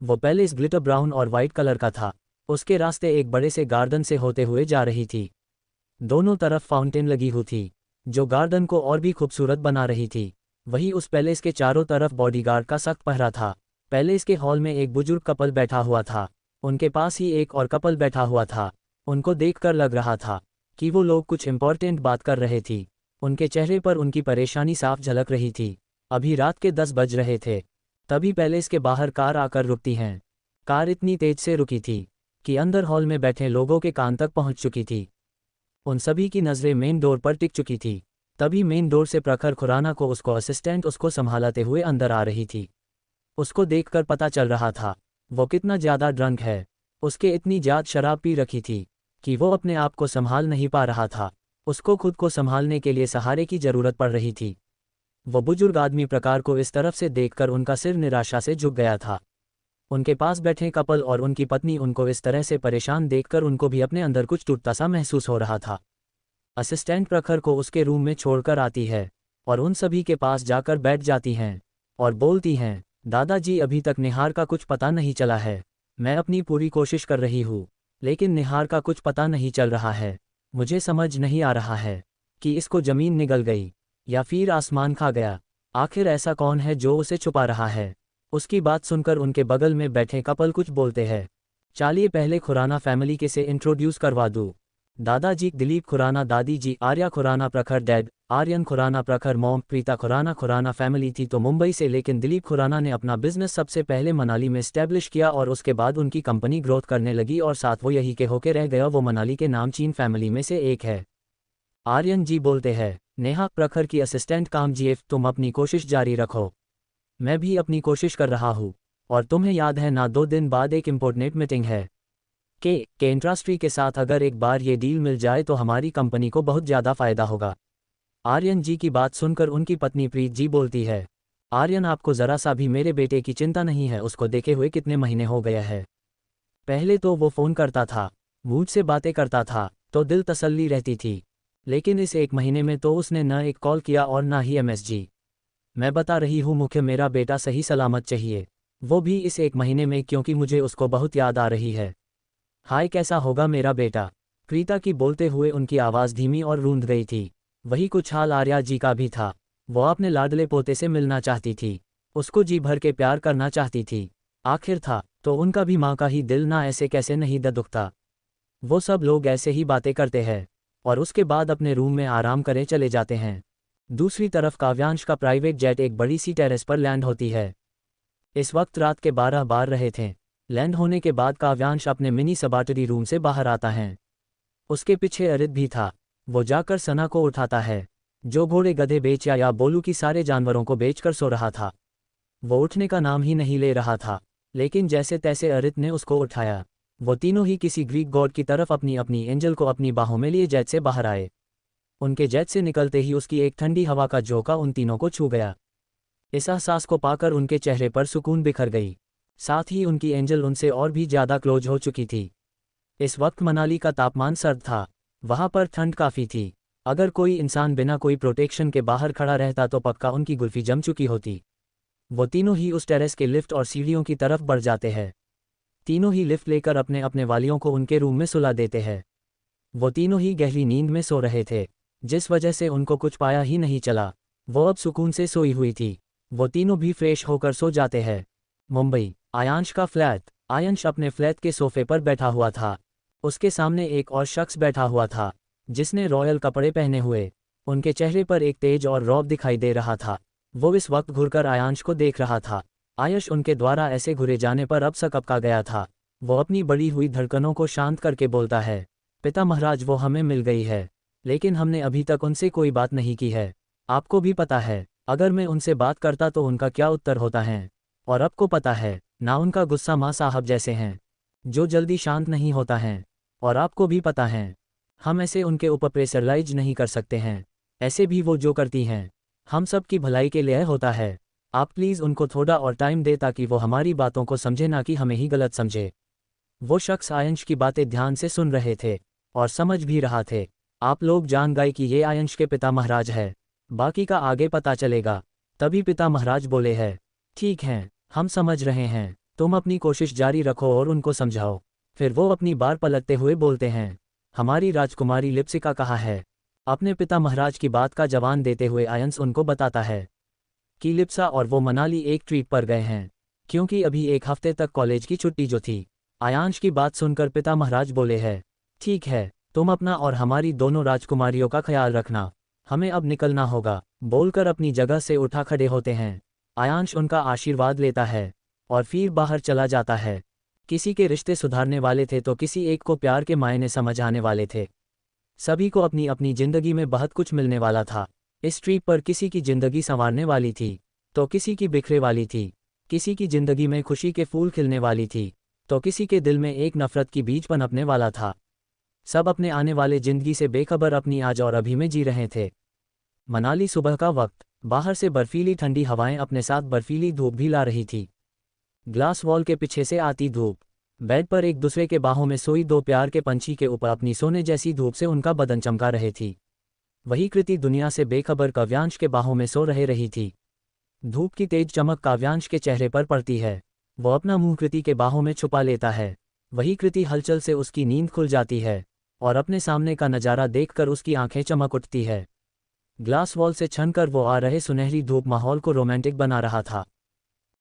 वो पैलेस ग्लिटर ब्राउन और वाइट कलर का था। उसके रास्ते एक बड़े से गार्डन से होते हुए जा रही थी। दोनों तरफ फाउंटेन लगी हुई थी, जो गार्डन को और भी खूबसूरत बना रही थी। वहीं उस पैलेस के चारों तरफ बॉडीगार्ड का सख्त पहरा था। पैलेस के हॉल में एक बुजुर्ग कपल बैठा हुआ था। उनके पास ही एक और कपल बैठा हुआ था। उनको देखकर लग रहा था कि वो लोग कुछ इंपॉर्टेंट बात कर रहे थी। उनके चेहरे पर उनकी परेशानी साफ झलक रही थी। अभी रात के 10 बज रहे थे। तभी पैलेस के बाहर कार आकर रुकती हैं। कार इतनी तेज से रुकी थी कि अंदर हॉल में बैठे लोगों के कान तक पहुंच चुकी थी। उन सभी की नज़रें मेन डोर पर टिक चुकी थी। तभी मेन डोर से प्रखर खुराना को उसको असिस्टेंट उसको संभालते हुए अंदर आ रही थी। उसको देखकर पता चल रहा था वो कितना ज़्यादा ड्रंक है। उसके इतनी ज़्यादा शराब पी रखी थी कि वो अपने आप को संभाल नहीं पा रहा था। उसको खुद को संभालने के लिए सहारे की ज़रूरत पड़ रही थी। वो बुजुर्ग आदमी प्रकार को इस तरफ से देखकर उनका सिर निराशा से झुक गया था। उनके पास बैठे कपल और उनकी पत्नी उनको इस तरह से परेशान देखकर उनको भी अपने अंदर कुछ टूटता सा महसूस हो रहा था। असिस्टेंट प्रखर को उसके रूम में छोड़कर आती है और उन सभी के पास जाकर बैठ जाती हैं और बोलती हैं, दादाजी अभी तक निहार का कुछ पता नहीं चला है। मैं अपनी पूरी कोशिश कर रही हूँ, लेकिन निहार का कुछ पता नहीं चल रहा है। मुझे समझ नहीं आ रहा है कि इसको ज़मीन निगल गई या फिर आसमान खा गया। आखिर ऐसा कौन है जो उसे छुपा रहा है। उसकी बात सुनकर उनके बगल में बैठे कपल कुछ बोलते हैं। चलिए पहले खुराना फैमिली के से इंट्रोड्यूस करवा दूँ। दादाजी दिलीप खुराना, दादी जी आर्या खुराना, प्रखर डैड आर्यन खुराना, प्रखर मॉम प्रीता खुराना फैमिली थी तो मुंबई से, लेकिन दिलीप खुराना ने अपना बिजनेस सबसे पहले मनाली में स्टैब्लिश किया और उसके बाद उनकी कंपनी ग्रोथ करने लगी और साथ वो यही के होके रह गया। वो मनाली के नामचीन फैमिली में से एक है। आर्यन जी बोलते हैं, नेहा प्रखर की असिस्टेंट कामजीएफ, तुम अपनी कोशिश जारी रखो। मैं भी अपनी कोशिश कर रहा हूँ। और तुम्हें याद है ना, 2 दिन बाद एक इम्पोर्टेंट मीटिंग है के इंडस्ट्री के साथ। अगर एक बार ये डील मिल जाए तो हमारी कंपनी को बहुत ज़्यादा फ़ायदा होगा। आर्यन जी की बात सुनकर उनकी पत्नी प्रीत जी बोलती है, आर्यन आपको ज़रा सा भी मेरे बेटे की चिंता नहीं है। उसको देखे हुए कितने महीने हो गया है। पहले तो वो फ़ोन करता था, मुझसे बातें करता था तो दिल तसल्ली रहती थी, लेकिन इस 1 महीने में तो उसने न एक कॉल किया और ना ही MSG। मैं बता रही हूँ, मुझे मेरा बेटा सही सलामत चाहिए, वो भी इस 1 महीने में, क्योंकि मुझे उसको बहुत याद आ रही है। हाय कैसा होगा मेरा बेटा। प्रीता की बोलते हुए उनकी आवाज़ धीमी और रूंध गई थी। वही कुछ हाल आर्या जी का भी था। वो अपने लाडले पोते से मिलना चाहती थी, उसको जी भर के प्यार करना चाहती थी। आखिर था तो उनका भी माँ का ही दिल ना ऐसे कैसे नहीं दुखता। वो सब लोग ऐसे ही बातें करते हैं और उसके बाद अपने रूम में आराम करे चले जाते हैं। दूसरी तरफ काव्यांश का प्राइवेट जेट एक बड़ी सी टेरेस पर लैंड होती है। इस वक्त रात के 12 बार रहे थे। लैंड होने के बाद काव्यांश अपने मिनी सबाटरी रूम से बाहर आता है। उसके पीछे अरित भी था। वो जाकर सना को उठाता है, जो घोड़े गधे बेच या बोलू की सारे जानवरों को बेचकर सो रहा था। वो उठने का नाम ही नहीं ले रहा था, लेकिन जैसे तैसे अरित ने उसको उठाया। वो तीनों ही किसी ग्रीक गॉड की तरफ अपनी अपनी एंजल को अपनी बाहों में लिए जेट से बाहर आए। उनके जेट से निकलते ही उसकी एक ठंडी हवा का झोंका उन तीनों को छू गया। इस एहसास को पाकर उनके चेहरे पर सुकून बिखर गई। साथ ही उनकी एंजल उनसे और भी ज़्यादा क्लोज हो चुकी थी। इस वक्त मनाली का तापमान सर्द था। वहाँ पर ठंड काफ़ी थी। अगर कोई इंसान बिना कोई प्रोटेक्शन के बाहर खड़ा रहता तो पक्का उनकी गुल्फी जम चुकी होती। वो तीनों ही उस टेरेस के लिफ्ट और सीढ़ियों की तरफ बढ़ जाते हैं। तीनों ही लिफ्ट लेकर अपने अपने वालियों को उनके रूम में सुला देते हैं। वो तीनों ही गहरी नींद में सो रहे थे, जिस वजह से उनको कुछ पाया ही नहीं चला। वो अब सुकून से सोई हुई थी। वो तीनों भी फ्रेश होकर सो जाते हैं। मुंबई, आयांश का फ्लैट। आयांश अपने फ्लैट के सोफे पर बैठा हुआ था। उसके सामने एक और शख्स बैठा हुआ था, जिसने रॉयल कपड़े पहने हुए। उनके चेहरे पर एक तेज और रौब दिखाई दे रहा था। वो इस वक्त घुरकर आयांश को देख रहा था। आयुष उनके द्वारा ऐसे घुरे जाने पर अब सकपका गया था। वो अपनी बढ़ी हुई धड़कनों को शांत करके बोलता है, पिता महाराज वो हमें मिल गई है, लेकिन हमने अभी तक उनसे कोई बात नहीं की है। आपको भी पता है, अगर मैं उनसे बात करता तो उनका क्या उत्तर होता है। और आपको पता है ना, उनका गुस्सा माँ साहब जैसे हैं, जो जल्दी शांत नहीं होता है। और आपको भी पता है, हम ऐसे उनके ऊपर प्रेशराइज नहीं कर सकते हैं। ऐसे भी वो जो करती हैं, हम सब की भलाई के लिए होता है। आप प्लीज़ उनको थोड़ा और टाइम दे ताकि वो हमारी बातों को समझे, ना कि हमें ही गलत समझे। वो शख्स आयंश की बातें ध्यान से सुन रहे थे और समझ भी रहा थे। आप लोग जान गए कि ये आयंश के पिता महाराज है, बाकी का आगे पता चलेगा। तभी पिता महाराज बोले हैं, ठीक है, हम समझ रहे हैं, तुम अपनी कोशिश जारी रखो और उनको समझाओ। फिर वो अपनी बार पलटते हुए बोलते हैं, हमारी राजकुमारी लिप्सिका कहाँ है। अपने पिता महाराज की बात का जवाब देते हुए आयंश उनको बताता है कि लिप्सा और वो मनाली एक ट्रिप पर गए हैं, क्योंकि अभी एक हफ्ते तक कॉलेज की छुट्टी जो थी। आयांश की बात सुनकर पिता महाराज बोले हैं, ठीक है, तुम अपना और हमारी दोनों राजकुमारियों का ख्याल रखना, हमें अब निकलना होगा। बोलकर अपनी जगह से उठा खड़े होते हैं। आयांश उनका आशीर्वाद लेता है और फिर बाहर चला जाता है। किसी के रिश्ते सुधारने वाले थे तो किसी एक को प्यार के मायने समझ आने वाले थे। सभी को अपनी अपनी जिंदगी में बहुत कुछ मिलने वाला था। इस ट्रिप पर किसी की जिंदगी संवारने वाली थी तो किसी की बिखरे वाली थी। किसी की जिंदगी में खुशी के फूल खिलने वाली थी तो किसी के दिल में एक नफरत की बीज पनपने वाला था। सब अपने आने वाले जिंदगी से बेखबर अपनी आज और अभी में जी रहे थे। मनाली, सुबह का वक्त। बाहर से बर्फीली ठंडी हवाएं अपने साथ बर्फीली धूप भी ला रही थी। ग्लास वॉल के पीछे से आती धूप, बेड पर एक दूसरे के बाहों में सोई दो प्यार के पंछी के ऊपर अपनी सोने जैसी धूप से उनका बदन चमका रहे थी। वही कृति दुनिया से बेखबर काव्यांश के बाहों में सो रही थी। धूप की तेज चमक काव्यांश के चेहरे पर पड़ती है। वो अपना मुंह कृति के बाहों में छुपा लेता है। वही कृति हलचल से उसकी नींद खुल जाती है और अपने सामने का नज़ारा देखकर उसकी आंखें चमक उठती है। ग्लास वॉल से छनकर वो आ रहे सुनहरी धूप माहौल को रोमांटिक बना रहा था।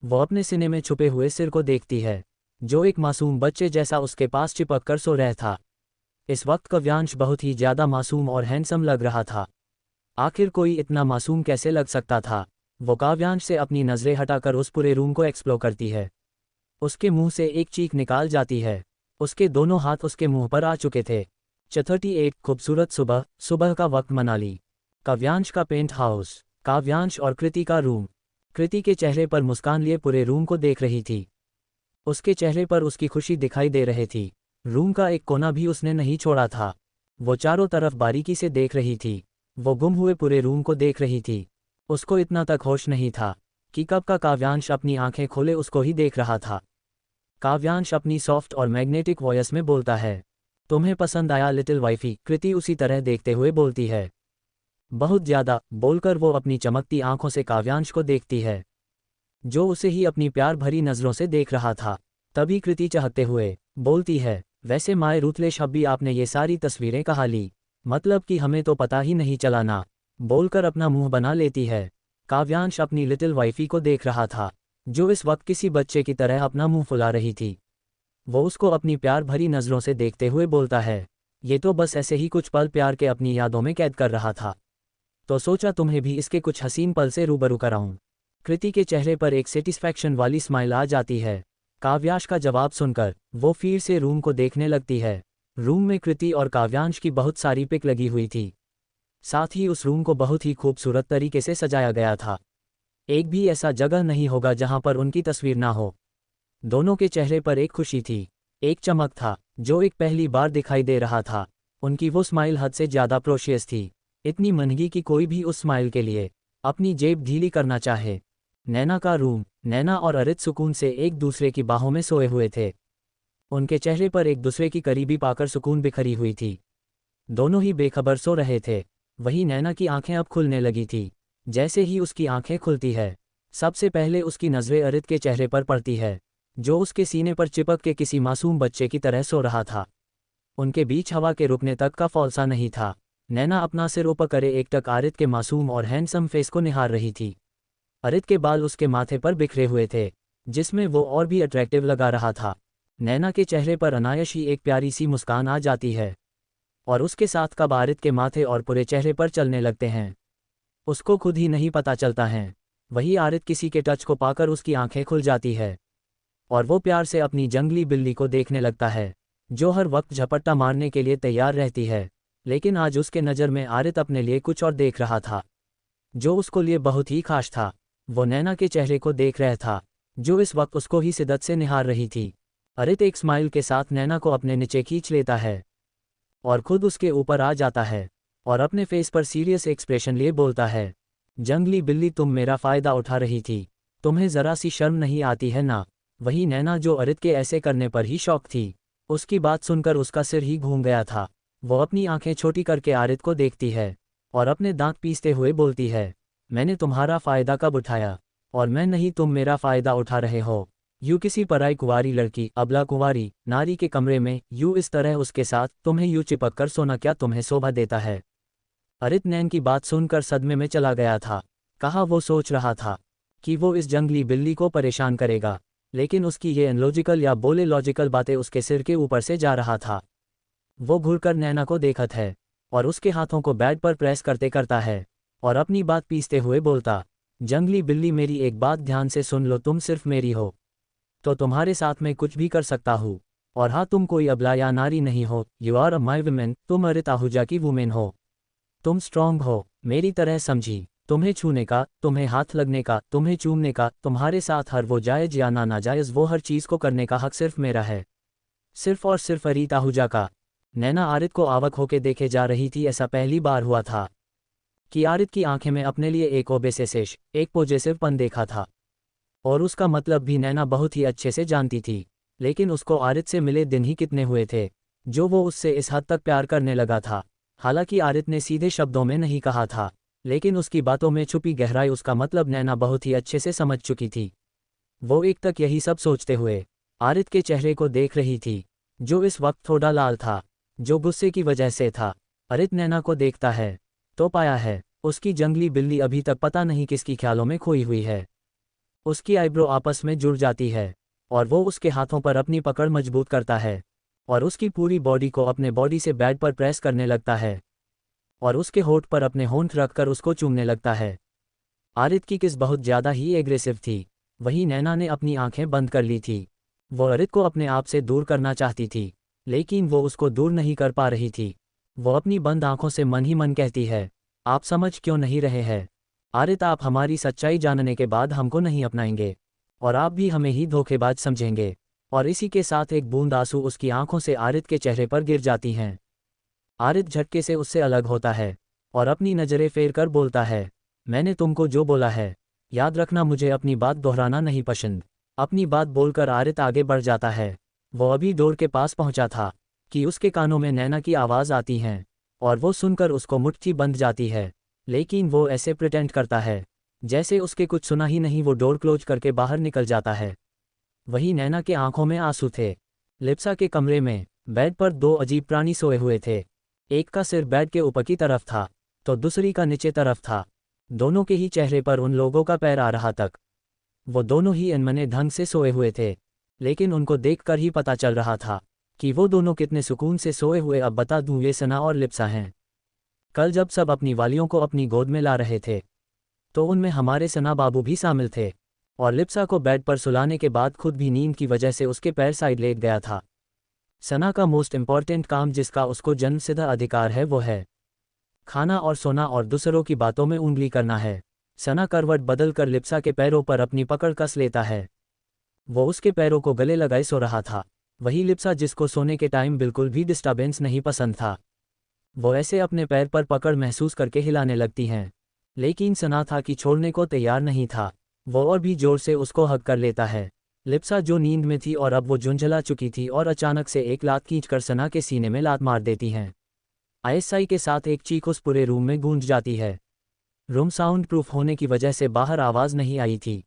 वो अपने सीने में छुपे हुए सिर को देखती है, जो एक मासूम बच्चे जैसा उसके पास चिपक कर सो रहा था। इस वक्त काव्यांश बहुत ही ज़्यादा मासूम और हैंडसम लग रहा था। आखिर कोई इतना मासूम कैसे लग सकता था। वो काव्यांश से अपनी नज़रें हटाकर उस पूरे रूम को एक्सप्लोर करती है। उसके मुंह से एक चीख निकाल जाती है। उसके दोनों हाथ उसके मुंह पर आ चुके थे। 38 खूबसूरत सुबह। सुबह का वक्त, मनाली। काव्यांश का पेंट हाउस। काव्यांश और कृति का रूम। कृति के चेहरे पर मुस्कान लिए पूरे रूम को देख रही थी। उसके चेहरे पर उसकी खुशी दिखाई दे रही थी। रूम का एक कोना भी उसने नहीं छोड़ा था। वो चारों तरफ बारीकी से देख रही थी। वो गुम हुए पूरे रूम को देख रही थी। उसको इतना तक होश नहीं था कि कब का काव्यांश अपनी आंखें खोले उसको ही देख रहा था। काव्यांश अपनी सॉफ्ट और मैग्नेटिक वॉइस में बोलता है, तुम्हें पसंद आया लिटिल वाइफी। कृति उसी तरह देखते हुए बोलती है, बहुत ज़्यादा। बोलकर वो अपनी चमकती आंखों से काव्यांश को देखती है, जो उसे ही अपनी प्यार भरी नज़रों से देख रहा था। तभी कृति चाहते हुए बोलती है, वैसे माय रूथलेश अभी आपने ये सारी तस्वीरें कहाँ ली? मतलब कि हमें तो पता ही नहीं चला ना, बोलकर अपना मुंह बना लेती है। काव्यांश अपनी लिटिल वाइफी को देख रहा था, जो इस वक्त किसी बच्चे की तरह अपना मुंह फुला रही थी। वो उसको अपनी प्यार भरी नज़रों से देखते हुए बोलता है, ये तो बस ऐसे ही कुछ पल प्यार के अपनी यादों में कैद कर रहा था, तो सोचा तुम्हें भी इसके कुछ हसीन पल से रूबरू कराऊं। कृति के चेहरे पर एक सेटिस्फैक्शन वाली स्माइल आ जाती है। काव्यांश का जवाब सुनकर वो फिर से रूम को देखने लगती है। रूम में कृति और काव्यांश की बहुत सारी पिक लगी हुई थी। साथ ही उस रूम को बहुत ही खूबसूरत तरीके से सजाया गया था। एक भी ऐसा जगह नहीं होगा जहां पर उनकी तस्वीर ना हो। दोनों के चेहरे पर एक खुशी थी, एक चमक था, जो एक पहली बार दिखाई दे रहा था। उनकी वो स्माइल हद से ज़्यादा प्रोशियस थी, इतनी महंगी कि कोई भी उस स्माइल के लिए अपनी जेब ढीली करना चाहे। नैना का रूम। नैना और अरित सुकून से एक दूसरे की बाहों में सोए हुए थे। उनके चेहरे पर एक दूसरे की करीबी पाकर सुकून बिखरी हुई थी। दोनों ही बेखबर सो रहे थे। वही नैना की आंखें अब खुलने लगी थी। जैसे ही उसकी आंखें खुलती है, सबसे पहले उसकी नज़रें अरित के चेहरे पर पड़ती है, जो उसके सीने पर चिपक के किसी मासूम बच्चे की तरह सो रहा था। उनके बीच हवा के रुकने तक का फौलसा नहीं था। नैना अपना सिर ऊपर करे एकटक अरित के मासूम और हैंडसम फेस को निहार रही थी। अरित के बाल उसके माथे पर बिखरे हुए थे, जिसमें वो और भी अट्रैक्टिव लगा रहा था। नैना के चेहरे पर अनायास ही एक प्यारी सी मुस्कान आ जाती है, और उसके साथ कब अरित के माथे और पूरे चेहरे पर चलने लगते हैं, उसको खुद ही नहीं पता चलता है। वही अरित किसी के टच को पाकर उसकी आंखें खुल जाती है, और वो प्यार से अपनी जंगली बिल्ली को देखने लगता है, जो हर वक्त झपट्टा मारने के लिए तैयार रहती है। लेकिन आज उसके नज़र में अरित अपने लिए कुछ और देख रहा था, जो उसको लिए बहुत ही खास था। वो नैना के चेहरे को देख रहा था, जो इस वक्त उसको ही शिद्दत से निहार रही थी। अरित एक स्माइल के साथ नैना को अपने नीचे खींच लेता है और खुद उसके ऊपर आ जाता है, और अपने फेस पर सीरियस एक्सप्रेशन लिए बोलता है, जंगली बिल्ली तुम मेरा फ़ायदा उठा रही थी, तुम्हें ज़रा सी शर्म नहीं आती है ना? वही नैना जो अरित के ऐसे करने पर ही शौक थी, उसकी बात सुनकर उसका सिर ही घूम गया था। वो अपनी आंखें छोटी करके अरित को देखती है और अपने दांत पीसते हुए बोलती है, मैंने तुम्हारा फ़ायदा कब उठाया? और मैं नहीं, तुम मेरा फ़ायदा उठा रहे हो। यूँ किसी पराई कुंवारी लड़की, अबला कुंवारी नारी के कमरे में यूँ इस तरह उसके साथ तुम्हें यूँ चिपक कर सोना क्या तुम्हें शोभा देता है? अरित नैन की बात सुनकर सदमे में चला गया था। कहा वो सोच रहा था कि वो इस जंगली बिल्ली को परेशान करेगा, लेकिन उसकी ये अनलॉजिकल या बोले लॉजिकल बातें उसके सिर के ऊपर से जा रहा था। वो घूरकर नैना को देखत है और उसके हाथों को बेड पर प्रेस करते करता है और अपनी बात पीसते हुए बोलता, जंगली बिल्ली मेरी एक बात ध्यान से सुन लो, तुम सिर्फ मेरी हो तो तुम्हारे साथ मैं कुछ भी कर सकता हूँ। और हाँ, तुम कोई अबला या नारी नहीं हो, you are a my women, तुम अरित आहूजा की वुमेन हो। तुम स्ट्रांग हो, मेरी तरह समझी। तुम्हें छूने का, तुम्हें हाथ लगने का, तुम्हें चूमने का, तुम्हारे साथ हर वो जायज़ या ना नाजायज़ वो हर चीज़ को करने का हक सिर्फ मेरा है, सिर्फ और सिर्फ अरित आहूजा का। नैना आरित को आवाक होके देखे जा रही थी। ऐसा पहली बार हुआ था कि आरित की आंखें में अपने लिए एक ओबेसेसिश, एक पॉजेसिवपन देखा था, और उसका मतलब भी नैना बहुत ही अच्छे से जानती थी। लेकिन उसको आरित से मिले दिन ही कितने हुए थे जो वो उससे इस हद तक प्यार करने लगा था। हालांकि आरित ने सीधे शब्दों में नहीं कहा था, लेकिन उसकी बातों में छुपी गहराई, उसका मतलब नैना बहुत ही अच्छे से समझ चुकी थी। वो एक तक यही सब सोचते हुए आरित के चेहरे को देख रही थी, जो इस वक्त थोड़ा लाल था, जो गुस्से की वजह से था। अरित नैना को देखता है तो पाया है उसकी जंगली बिल्ली अभी तक पता नहीं किसकी ख्यालों में खोई हुई है। उसकी आईब्रो आपस में जुड़ जाती है और वो उसके हाथों पर अपनी पकड़ मजबूत करता है और उसकी पूरी बॉडी को अपने बॉडी से बेड पर प्रेस करने लगता है और उसके होठ पर अपने होंठ रखकर उसको चूमने लगता है। आरित की किस बहुत ज़्यादा ही एग्रेसिव थी। वहीं नैना ने अपनी आंखें बंद कर ली थी। वो अरित को अपने आप से दूर करना चाहती थी, लेकिन वो उसको दूर नहीं कर पा रही थी। वो अपनी बंद आंखों से मन ही मन कहती है, आप समझ क्यों नहीं रहे हैं आरित? आप हमारी सच्चाई जानने के बाद हमको नहीं अपनाएंगे और आप भी हमें ही धोखेबाज समझेंगे। और इसी के साथ एक बूंद आंसू उसकी आंखों से आरित के चेहरे पर गिर जाती हैं। आरित झटके से उससे अलग होता है और अपनी नज़रें फेर कर बोलता है, मैंने तुमको जो बोला है, याद रखना, मुझे अपनी बात दोहराना नहीं पसंद। अपनी बात बोलकर आरित आगे बढ़ जाता है। वो अभी डोर के पास पहुंचा था कि उसके कानों में नैना की आवाज़ आती है और वो सुनकर उसको मुट्ठी बंध जाती है, लेकिन वो ऐसे प्रिटेंड करता है जैसे उसके कुछ सुना ही नहीं। वो डोर क्लोज करके बाहर निकल जाता है। वही नैना के आंखों में आंसू थे। लिप्सा के कमरे में बेड पर दो अजीब प्राणी सोए हुए थे। एक का सिर बेड के ऊपर की तरफ था, तो दूसरी का नीचे तरफ था। दोनों के ही चेहरे पर उन लोगों का पैर आ रहा तक। वो दोनों ही अनमने ढंग से सोए हुए थे, लेकिन उनको देखकर ही पता चल रहा था कि वो दोनों कितने सुकून से सोए हुए। अब बता दूं, ये सना और लिप्सा हैं। कल जब सब अपनी वालियों को अपनी गोद में ला रहे थे, तो उनमें हमारे सना बाबू भी शामिल थे, और लिप्सा को बेड पर सुलाने के बाद खुद भी नींद की वजह से उसके पैर साइड लेट गया था। सना का मोस्ट इम्पॉर्टेंट काम, जिसका उसको जन्मसिद्ध अधिकार है, वो है खाना और सोना और दूसरों की बातों में उंगली करना है। सना करवट बदल कर लिप्सा के पैरों पर अपनी पकड़ कस लेता है। वो उसके पैरों को गले लगाए सो रहा था। वही लिप्सा, जिसको सोने के टाइम बिल्कुल भी डिस्टर्बेंस नहीं पसंद था, वो ऐसे अपने पैर पर पकड़ महसूस करके हिलाने लगती हैं। लेकिन सना था कि छोड़ने को तैयार नहीं था। वो और भी जोर से उसको हग कर लेता है। लिप्सा जो नींद में थी और अब वो झुंझला चुकी थी, और अचानक से एक लात खींचकर सना के सीने में लात मार देती हैं। आईएसआई के साथ एक चीख उस पूरे रूम में गूंज जाती है। रूम साउंड प्रूफ होने की वजह से बाहर आवाज़ नहीं आई थी।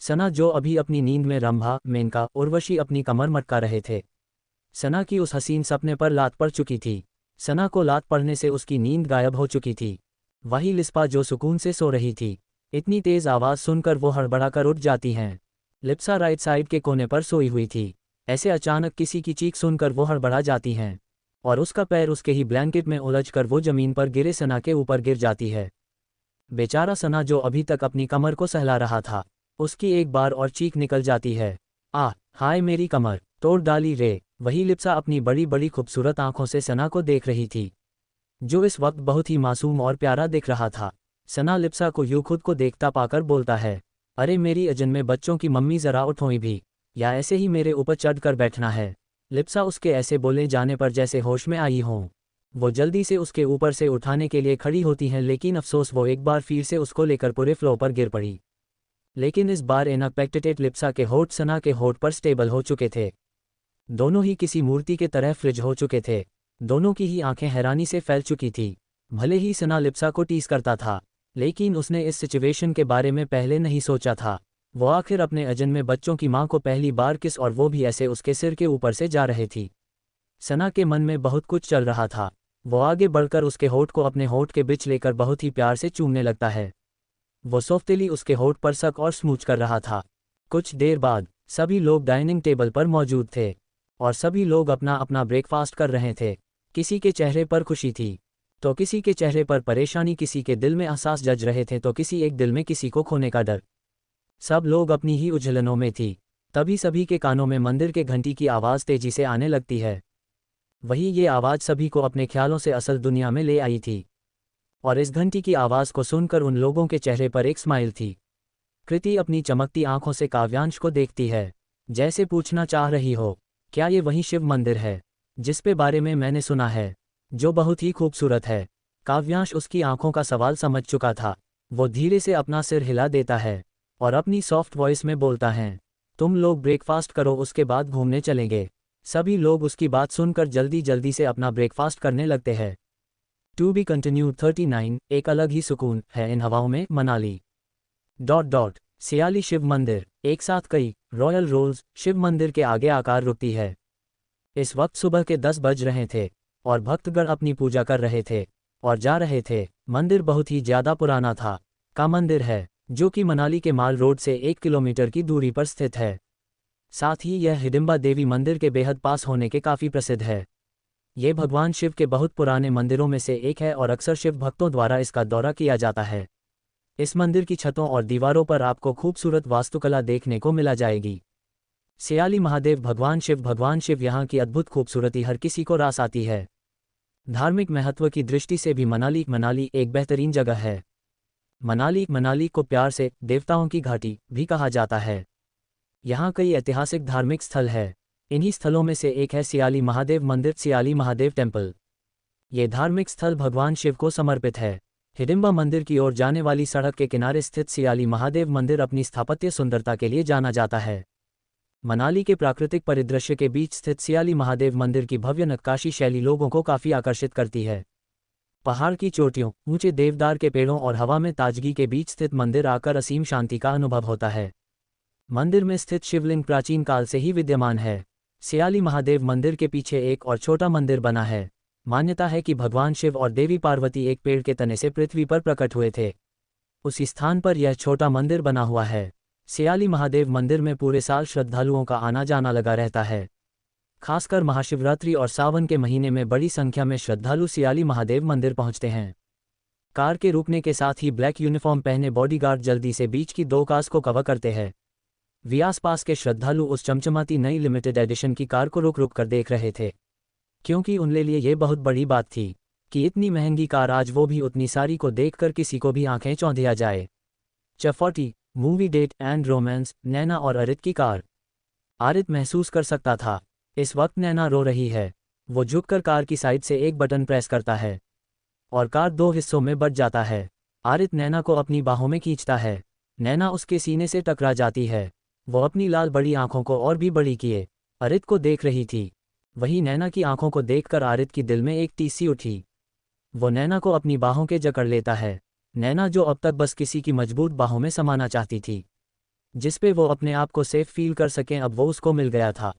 सना, जो अभी अपनी नींद में रंभा, मेनका, उर्वशी अपनी कमर मटका रहे थे, सना की उस हसीन सपने पर लात पड़ चुकी थी। सना को लात पड़ने से उसकी नींद गायब हो चुकी थी। वही लिप्सा जो सुकून से सो रही थी, इतनी तेज़ आवाज़ सुनकर वो हड़बड़ाकर उठ जाती हैं। लिप्सा राइट साइड के कोने पर सोई हुई थी। ऐसे अचानक किसी की चीख सुनकर वो हड़बड़ा जाती हैं, और उसका पैर उसके ही ब्लैंकेट में उलझकर वो ज़मीन पर गिरे सना के ऊपर गिर जाती है। बेचारा सना, जो अभी तक अपनी कमर को सहला रहा था, उसकी एक बार और चीख निकल जाती है। हाय मेरी कमर, तोड़ डाली रे। वही लिप्सा अपनी बड़ी बड़ी खूबसूरत आंखों से सना को देख रही थी, जो इस वक्त बहुत ही मासूम और प्यारा दिख रहा था। सना लिप्सा को यूं खुद को देखता पाकर बोलता है, अरे मेरी अजन्मे बच्चों की मम्मी, ज़रा उठोई भी, या ऐसे ही मेरे ऊपर चढ़ कर बैठना है। लिप्सा उसके ऐसे बोले जाने पर जैसे होश में आई हों। वो जल्दी से उसके ऊपर से उठाने के लिए खड़ी होती हैं, लेकिन अफसोस, वो एक बार फिर से उसको लेकर पूरे फ्लो पर गिर पड़ी। लेकिन इस बार अनएक्सपेक्टेड लिप्सा के होठ सना के होठ पर स्टेबल हो चुके थे। दोनों ही किसी मूर्ति के तरह फ्रिज हो चुके थे। दोनों की ही आंखें हैरानी से फैल चुकी थी। भले ही सना लिप्सा को टीस करता था, लेकिन उसने इस सिचुएशन के बारे में पहले नहीं सोचा था। वो आखिर अपने अजन्मे बच्चों की मां को पहली बार किस, और वो भी ऐसे उसके सिर के ऊपर से जा रहे थी। सना के मन में बहुत कुछ चल रहा था। वो आगे बढ़कर उसके होठ को अपने होठ के बीच लेकर बहुत ही प्यार से चूमने लगता है। वो सॉफ्टली उसके होठ पर सक और स्मूच कर रहा था। कुछ देर बाद सभी लोग डाइनिंग टेबल पर मौजूद थे, और सभी लोग अपना अपना ब्रेकफास्ट कर रहे थे। किसी के चेहरे पर खुशी थी, तो किसी के चेहरे पर परेशानी, किसी के दिल में एहसास जज रहे थे, तो किसी एक दिल में किसी को खोने का डर। सब लोग अपनी ही उलझनों में थी। तभी सभी के कानों में मंदिर के घंटी की आवाज़ तेजी से आने लगती है। वही ये आवाज़ सभी को अपने ख्यालों से असल दुनिया में ले आई थी, और इस घंटी की आवाज़ को सुनकर उन लोगों के चेहरे पर एक स्माइल थी। कृति अपनी चमकती आंखों से काव्यांश को देखती है, जैसे पूछना चाह रही हो, क्या ये वही शिव मंदिर है जिस पे बारे में मैंने सुना है, जो बहुत ही खूबसूरत है। काव्यांश उसकी आंखों का सवाल समझ चुका था। वो धीरे से अपना सिर हिला देता है और अपनी सॉफ्ट वॉइस में बोलता है, तुम लोग ब्रेकफास्ट करो, उसके बाद घूमने चलेंगे। सभी लोग उसकी बात सुनकर जल्दी जल्दी से अपना ब्रेकफास्ट करने लगते हैं। To be continued 39। एक अलग ही सुकून है इन हवाओं में, मनाली। सियाली शिव मंदिर। एक साथ कई रॉयल रोल्स शिव मंदिर के आगे आकार रुकती है। इस वक्त सुबह के 10 बज रहे थे, और भक्तगण अपनी पूजा कर रहे थे और जा रहे थे। मंदिर बहुत ही ज़्यादा पुराना था का मंदिर है, जो कि मनाली के माल रोड से 1 किलोमीटर की दूरी पर स्थित है। साथ ही यह हिडिंबा देवी मंदिर के बेहद पास होने के काफ़ी प्रसिद्ध है। ये भगवान शिव के बहुत पुराने मंदिरों में से एक है, और अक्सर शिव भक्तों द्वारा इसका दौरा किया जाता है। इस मंदिर की छतों और दीवारों पर आपको खूबसूरत वास्तुकला देखने को मिला जाएगी। सियाली महादेव भगवान शिव यहाँ की अद्भुत खूबसूरती हर किसी को रास आती है। धार्मिक महत्व की दृष्टि से भी मनाली एक बेहतरीन जगह है। मनाली को प्यार से देवताओं की घाटी भी कहा जाता है। यहाँ कई ऐतिहासिक धार्मिक स्थल है। इन्हीं स्थलों में से एक है सियाली महादेव मंदिर, सियाली महादेव टेम्पल। ये धार्मिक स्थल भगवान शिव को समर्पित है। हिडिंबा मंदिर की ओर जाने वाली सड़क के किनारे स्थित सियाली महादेव मंदिर अपनी स्थापत्य सुंदरता के लिए जाना जाता है। मनाली के प्राकृतिक परिदृश्य के बीच स्थित सियाली महादेव मंदिर की भव्य नक्काशी शैली लोगों को काफ़ी आकर्षित करती है। पहाड़ की चोटियों, ऊंचे देवदार के पेड़ों और हवा में ताजगी के बीच स्थित मंदिर आकर असीम शांति का अनुभव होता है। मंदिर में स्थित शिवलिंग प्राचीन काल से ही विद्यमान है। सियाली महादेव मंदिर के पीछे एक और छोटा मंदिर बना है। मान्यता है कि भगवान शिव और देवी पार्वती एक पेड़ के तने से पृथ्वी पर प्रकट हुए थे। उसी स्थान पर यह छोटा मंदिर बना हुआ है। सियाली महादेव मंदिर में पूरे साल श्रद्धालुओं का आना जाना लगा रहता है। खासकर महाशिवरात्रि और सावन के महीने में बड़ी संख्या में श्रद्धालु सियाली महादेव मंदिर पहुंचते हैं। कार के रुकने के साथ ही ब्लैक यूनिफॉर्म पहने बॉडीगार्ड जल्दी से बीच की 2 कार्स को कवर करते हैं। वी आसपास के श्रद्धालु उस चमचमाती नई लिमिटेड एडिशन की कार को रुक रुक कर देख रहे थे, क्योंकि उनके लिए ये बहुत बड़ी बात थी कि इतनी महंगी कार, आज वो भी उतनी सारी को देखकर किसी को भी आंखें चौंधिया जाए। 40 मूवी डेट एंड रोमांस, नैना और अरित की कार। आरित महसूस कर सकता था इस वक्त नैना रो रही है। वो झुककर कार की साइड से एक बटन प्रेस करता है और कार 2 हिस्सों में बंट जाता है। आरित नैना को अपनी बाहों में खींचता है। नैना उसके सीने से टकरा जाती है। वो अपनी लाल बड़ी आंखों को और भी बड़ी किए आरित को देख रही थी। वही नैना की आंखों को देखकर आरित की दिल में एक टीस सी उठी। वो नैना को अपनी बाहों के जकड़ लेता है। नैना जो अब तक बस किसी की मजबूत बाहों में समाना चाहती थी, जिस पे वो अपने आप को सेफ फील कर सकें, अब वो उसको मिल गया था।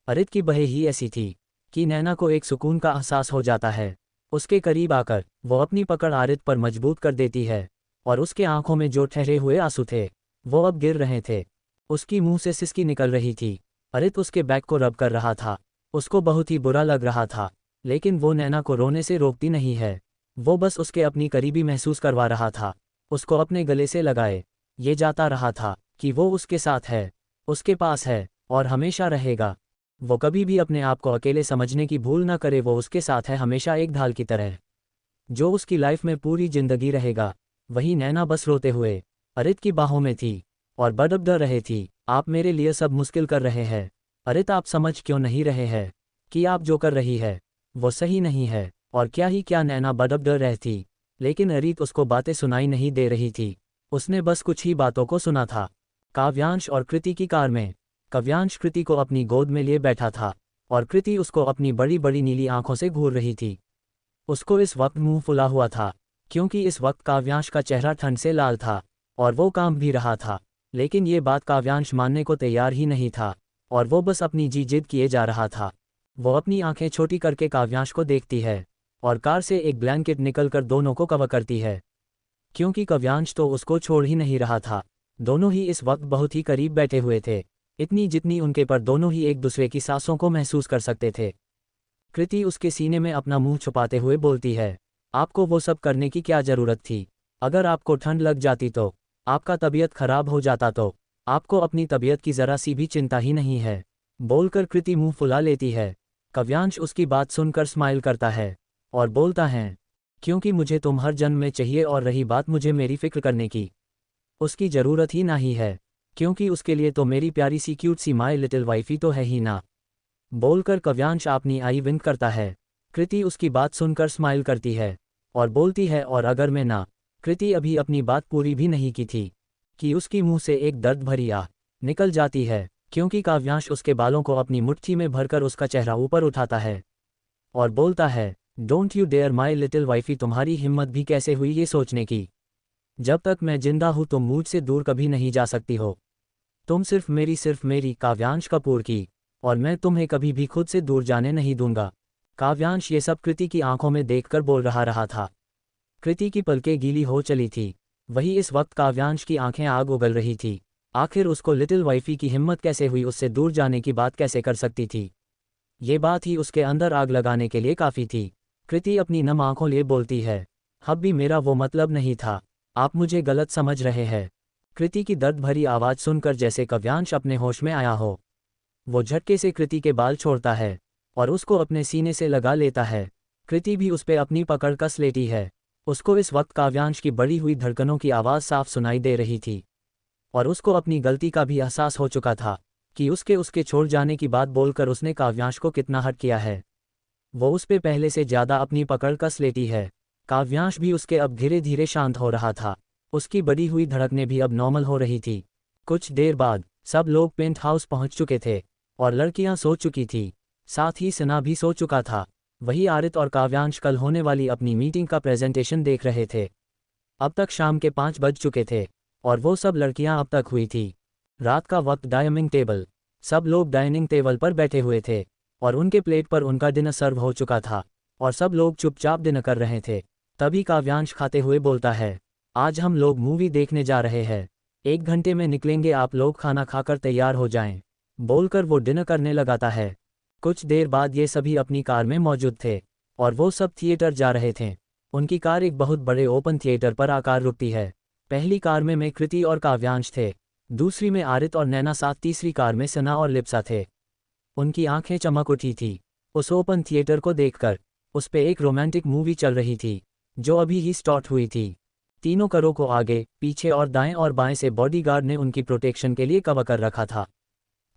आरित की बाहें ही ऐसी थी कि नैना को एक सुकून का एहसास हो जाता है। उसके करीब आकर वो अपनी पकड़ आरित पर मजबूत कर देती है और उसके आंखों में जो ठहरे हुए आंसू थे वो अब गिर रहे थे। उसकी मुंह से सिसकी निकल रही थी। आरित उसके बैक को रब कर रहा था। उसको बहुत ही बुरा लग रहा था, लेकिन वो नैना को रोने से रोकती नहीं है। वो बस उसके अपनी करीबी महसूस करवा रहा था। उसको अपने गले से लगाए ये जाता रहा था कि वो उसके साथ है, उसके पास है और हमेशा रहेगा। वो कभी भी अपने आप को अकेले समझने की भूल न करे। वो उसके साथ है हमेशा, एक ढाल की तरह जो उसकी लाइफ में पूरी जिंदगी रहेगा। वही नैना बस रोते हुए आरित की बाहों में थी और बड़बड़ रहे थी, आप मेरे लिए सब मुश्किल कर रहे हैं। आरित, आप समझ क्यों नहीं रहे हैं कि आप जो कर रही है वो सही नहीं है? और क्या ही क्या नैना बड़बड़ रही थी, लेकिन आरित उसको बातें सुनाई नहीं दे रही थी। उसने बस कुछ ही बातों को सुना था। काव्यांश और कृति की कार में काव्यांश कृति को अपनी गोद में लिए बैठा था और कृति उसको अपनी बड़ी बड़ी नीली आंखों से घूर रही थी। उसको इस वक्त मुंह फुला हुआ था, क्योंकि इस वक्त काव्यांश का चेहरा ठंड से लाल था और वो कांप भी रहा था। लेकिन ये बात काव्यांश मानने को तैयार ही नहीं था और वो बस अपनी जी जिद किए जा रहा था। वो अपनी आंखें छोटी करके काव्यांश को देखती है और कार से एक ब्लैंकेट निकलकर दोनों को कवर करती है, क्योंकि काव्यांश तो उसको छोड़ ही नहीं रहा था। दोनों ही इस वक्त बहुत ही करीब बैठे हुए थे, इतनी जितनी उनके पर दोनों ही एक दूसरे की सांसों को महसूस कर सकते थे। कृति उसके सीने में अपना मुंह छुपाते हुए बोलती है, आपको वो सब करने की क्या जरूरत थी? अगर आपको ठंड लग जाती तो, आपका तबीयत खराब हो जाता तो, आपको अपनी तबीयत की जरा सी भी चिंता ही नहीं है। बोलकर कृति मुंह फुला लेती है। काव्यांश उसकी बात सुनकर स्माइल करता है और बोलता है, क्योंकि मुझे तुम हर जन्म में चाहिए, और रही बात मुझे मेरी फिक्र करने की, उसकी ज़रूरत ही नहीं है, क्योंकि उसके लिए तो मेरी प्यारी सी क्यूट सी माय लिटिल वाइफी तो है ही ना। बोलकर काव्यांश अपनी आई विंक करता है। कृति उसकी बात सुनकर स्माइल करती है और बोलती है, और अगर मैं ना। कृति अभी अपनी बात पूरी भी नहीं की थी कि उसकी मुंह से एक दर्द भरी आह निकल जाती है, क्योंकि काव्यांश उसके बालों को अपनी मुट्ठी में भरकर उसका चेहरा ऊपर उठाता है और बोलता है, don't you dare my little wifey, तुम्हारी हिम्मत भी कैसे हुई ये सोचने की? जब तक मैं जिंदा हूँ तुम मुझसे दूर कभी नहीं जा सकती हो। तुम सिर्फ मेरी काव्यांश कपूर की, और मैं तुम्हें कभी भी खुद से दूर जाने नहीं दूंगा। काव्यांश ये सब कृति की आंखों में देखकर बोल रहा था। कृति की पलकें गीली हो चली थी। वही इस वक्त काव्यांश की आंखें आग उगल रही थी। आखिर उसको लिटिल वाइफी की हिम्मत कैसे हुई, उससे दूर जाने की बात कैसे कर सकती थी? ये बात ही उसके अंदर आग लगाने के लिए काफ़ी थी। कृति अपनी नम आंखों लिए बोलती है, अब भी मेरा वो मतलब नहीं था, आप मुझे गलत समझ रहे हैं। कृति की दर्द भरी आवाज़ सुनकर जैसे काव्यांश अपने होश में आया हो, वो झटके से कृति के बाल छोड़ता है और उसको अपने सीने से लगा लेता है। कृति भी उस पर अपनी पकड़ कस लेती है। उसको इस वक्त काव्यांश की बढ़ी हुई धड़कनों की आवाज़ साफ सुनाई दे रही थी और उसको अपनी गलती का भी एहसास हो चुका था कि उसके छोड़ जाने की बात बोलकर उसने काव्यांश को कितना हर्ट किया है। वो उस पे पहले से ज़्यादा अपनी पकड़ कस लेती है। काव्यांश भी उसके अब धीरे धीरे शांत हो रहा था। उसकी बढ़ी हुई धड़कनें भी अब नॉर्मल हो रही थी। कुछ देर बाद सब लोग पेंट हाउस पहुंच चुके थे और लड़कियां सो चुकी थी, साथ ही सना भी सो चुका था। वही आरित और काव्यांश कल होने वाली अपनी मीटिंग का प्रेजेंटेशन देख रहे थे। अब तक शाम के 5 बज चुके थे और वो सब लड़कियां अब तक हुई थी। रात का वक्त डाइनिंग टेबल सब लोग डाइनिंग टेबल पर बैठे हुए थे और उनके प्लेट पर उनका डिनर सर्व हो चुका था और सब लोग चुपचाप डिनर कर रहे थे। तभी काव्यांश खाते हुए बोलता है, आज हम लोग मूवी देखने जा रहे हैं, 1 घंटे में निकलेंगे, आप लोग खाना खाकर तैयार हो जाएं। बोलकर वो डिनर करने लगाता है। कुछ देर बाद ये सभी अपनी कार में मौजूद थे और वो सब थिएटर जा रहे थे। उनकी कार एक बहुत बड़े ओपन थिएटर पर आकर रुकती है। पहली कार में मैं, कृति और काव्यांश थे, दूसरी में आरित और नैना साथ, तीसरी कार में सना और लिप्सा थे। उनकी आंखें चमक उठी थी उस ओपन थिएटर को देखकर। उस पे एक रोमांटिक मूवी चल रही थी जो अभी ही स्टार्ट हुई थी। तीनों कारों को आगे, पीछे और दाएं और बाएं से बॉडीगार्ड ने उनकी प्रोटेक्शन के लिए कवर कर रखा था।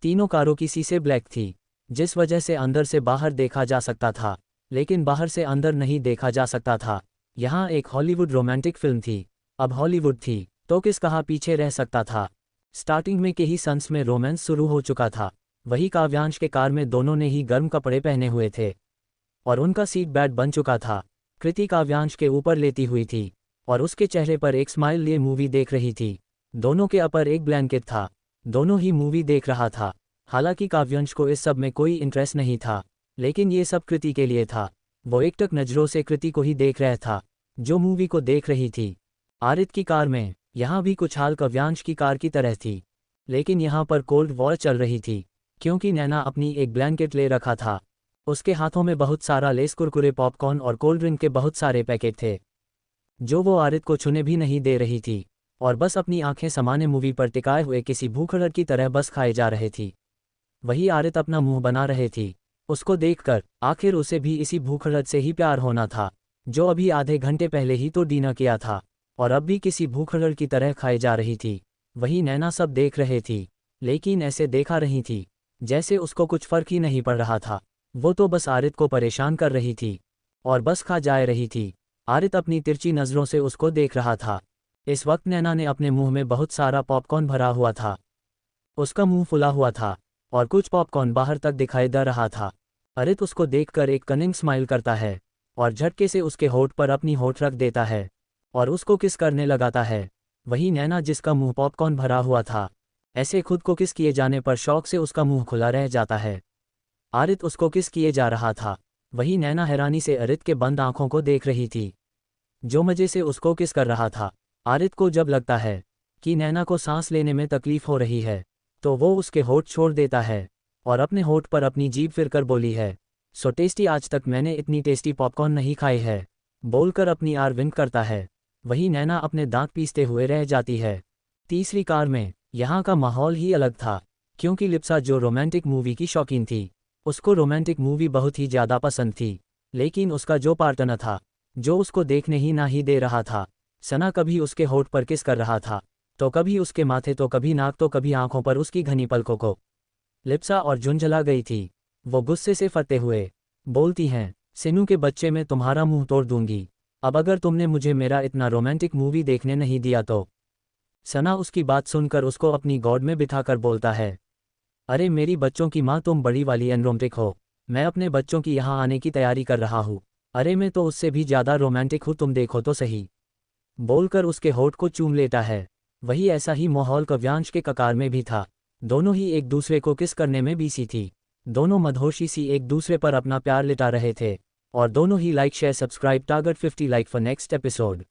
तीनों कारों की शीशे ब्लैक थी, जिस वजह से अंदर से बाहर देखा जा सकता था, लेकिन बाहर से अंदर नहीं देखा जा सकता था। यहाँ एक हॉलीवुड रोमांटिक फिल्म थी। अब हॉलीवुड थी तो किस कहाँ पीछे रह सकता था। स्टार्टिंग में के ही सन्स में रोमांस शुरू हो चुका था। वही काव्यांश के कार में दोनों ने ही गर्म कपड़े पहने हुए थे और उनका सीट बेल्ट बन चुका था। कृति काव्यांश के ऊपर लेटी हुई थी और उसके चेहरे पर एक स्माइल लिए मूवी देख रही थी। दोनों के ऊपर एक ब्लैंकेट था। दोनों ही मूवी देख रहा था। हालांकि काव्यांश को इस सब में कोई इंटरेस्ट नहीं था, लेकिन ये सब कृति के लिए था। वो एकटक नज़रों से कृति को ही देख रहा था जो मूवी को देख रही थी। आरित की कार में यहाँ भी कुछ हाल काव्यांश की कार की तरह थी, लेकिन यहाँ पर कोल्ड वॉर चल रही थी क्योंकि नैना अपनी एक ब्लैंकेट ले रखा था। उसके हाथों में बहुत सारा लेस, कुरकुरे, पॉपकॉर्न और कोल्ड ड्रिंक के बहुत सारे पैकेट थे जो वो आरित को छूने भी नहीं दे रही थी और बस अपनी आंखें समाने मूवी पर टिकाए हुए किसी भूखड़र की तरह बस खाए जा रहे थी। वही आरित अपना मुंह बना रहे थी उसको देखकर। आखिर उसे भी इसी भूखड़र से ही प्यार होना था जो अभी आधे घंटे पहले ही तो डिनर किया था और अब भी किसी भूखड़र की तरह खाई जा रही थी। वही नैना सब देख रहे थी, लेकिन ऐसे देखा रही थी जैसे उसको कुछ फर्क ही नहीं पड़ रहा था। वो तो बस आरित को परेशान कर रही थी और बस खा जा रही थी। आरित अपनी तिरछी नज़रों से उसको देख रहा था। इस वक्त नैना ने अपने मुंह में बहुत सारा पॉपकॉर्न भरा हुआ था। उसका मुंह फुला हुआ था और कुछ पॉपकॉर्न बाहर तक दिखाई दे रहा था। आरित उसको देखकर एक कनिंग स्माइल करता है और झटके से उसके होठ पर अपनी होठ रख देता है और उसको किस करने लगाता है। वही नैना, जिसका मुंह पॉपकॉर्न भरा हुआ था, ऐसे खुद को किस किए जाने पर शौक से उसका मुंह खुला रह जाता है। आरित उसको किस किए जा रहा था। वही नैना हैरानी से आरित के बंद आंखों को देख रही थी जो मजे से उसको किस कर रहा था। आरित को जब लगता है कि नैना को सांस लेने में तकलीफ हो रही है तो वो उसके होठ छोड़ देता है और अपने होठ पर अपनी जीभ फिरकर बोली है, सो टेस्टी, आज तक मैंने इतनी टेस्टी पॉपकॉर्न नहीं खाई है, बोलकर अपनी आर विंक करता है। वही नैना अपने दांत पीसते हुए रह जाती है। तीसरी कार में यहाँ का माहौल ही अलग था क्योंकि लिप्सा, जो रोमांटिक मूवी की शौकीन थी, उसको रोमांटिक मूवी बहुत ही ज़्यादा पसंद थी, लेकिन उसका जो पार्टनर था जो उसको देखने ही ना ही दे रहा था। सना कभी उसके होठ पर किस कर रहा था, तो कभी उसके माथे, तो कभी नाक, तो कभी आंखों पर उसकी घनी पलकों को। लिप्सा और झुंझला गई थी। वो गुस्से से फटे हुए बोलती हैं, सिनू के बच्चे, मैं तुम्हारा मुंह तोड़ दूंगी अब अगर तुमने मुझे मेरा इतना रोमांटिक मूवी देखने नहीं दिया तो। सना उसकी बात सुनकर उसको अपनी गोद में बिठाकर बोलता है, अरे मेरी बच्चों की माँ, तुम बड़ी वाली एनरोमटिक हो, मैं अपने बच्चों की यहाँ आने की तैयारी कर रहा हूँ। अरे मैं तो उससे भी ज़्यादा रोमांटिक हूँ, तुम देखो तो सही, बोलकर उसके होठ को चूम लेता है। वही ऐसा ही माहौल काव्यांश के ककार में भी था। दोनों ही एक दूसरे को किस करने में बिजी थी। दोनों मदहोशी सी एक दूसरे पर अपना प्यार लिटा रहे थे और दोनों ही like, share, subscribe, target 50 like for next episode.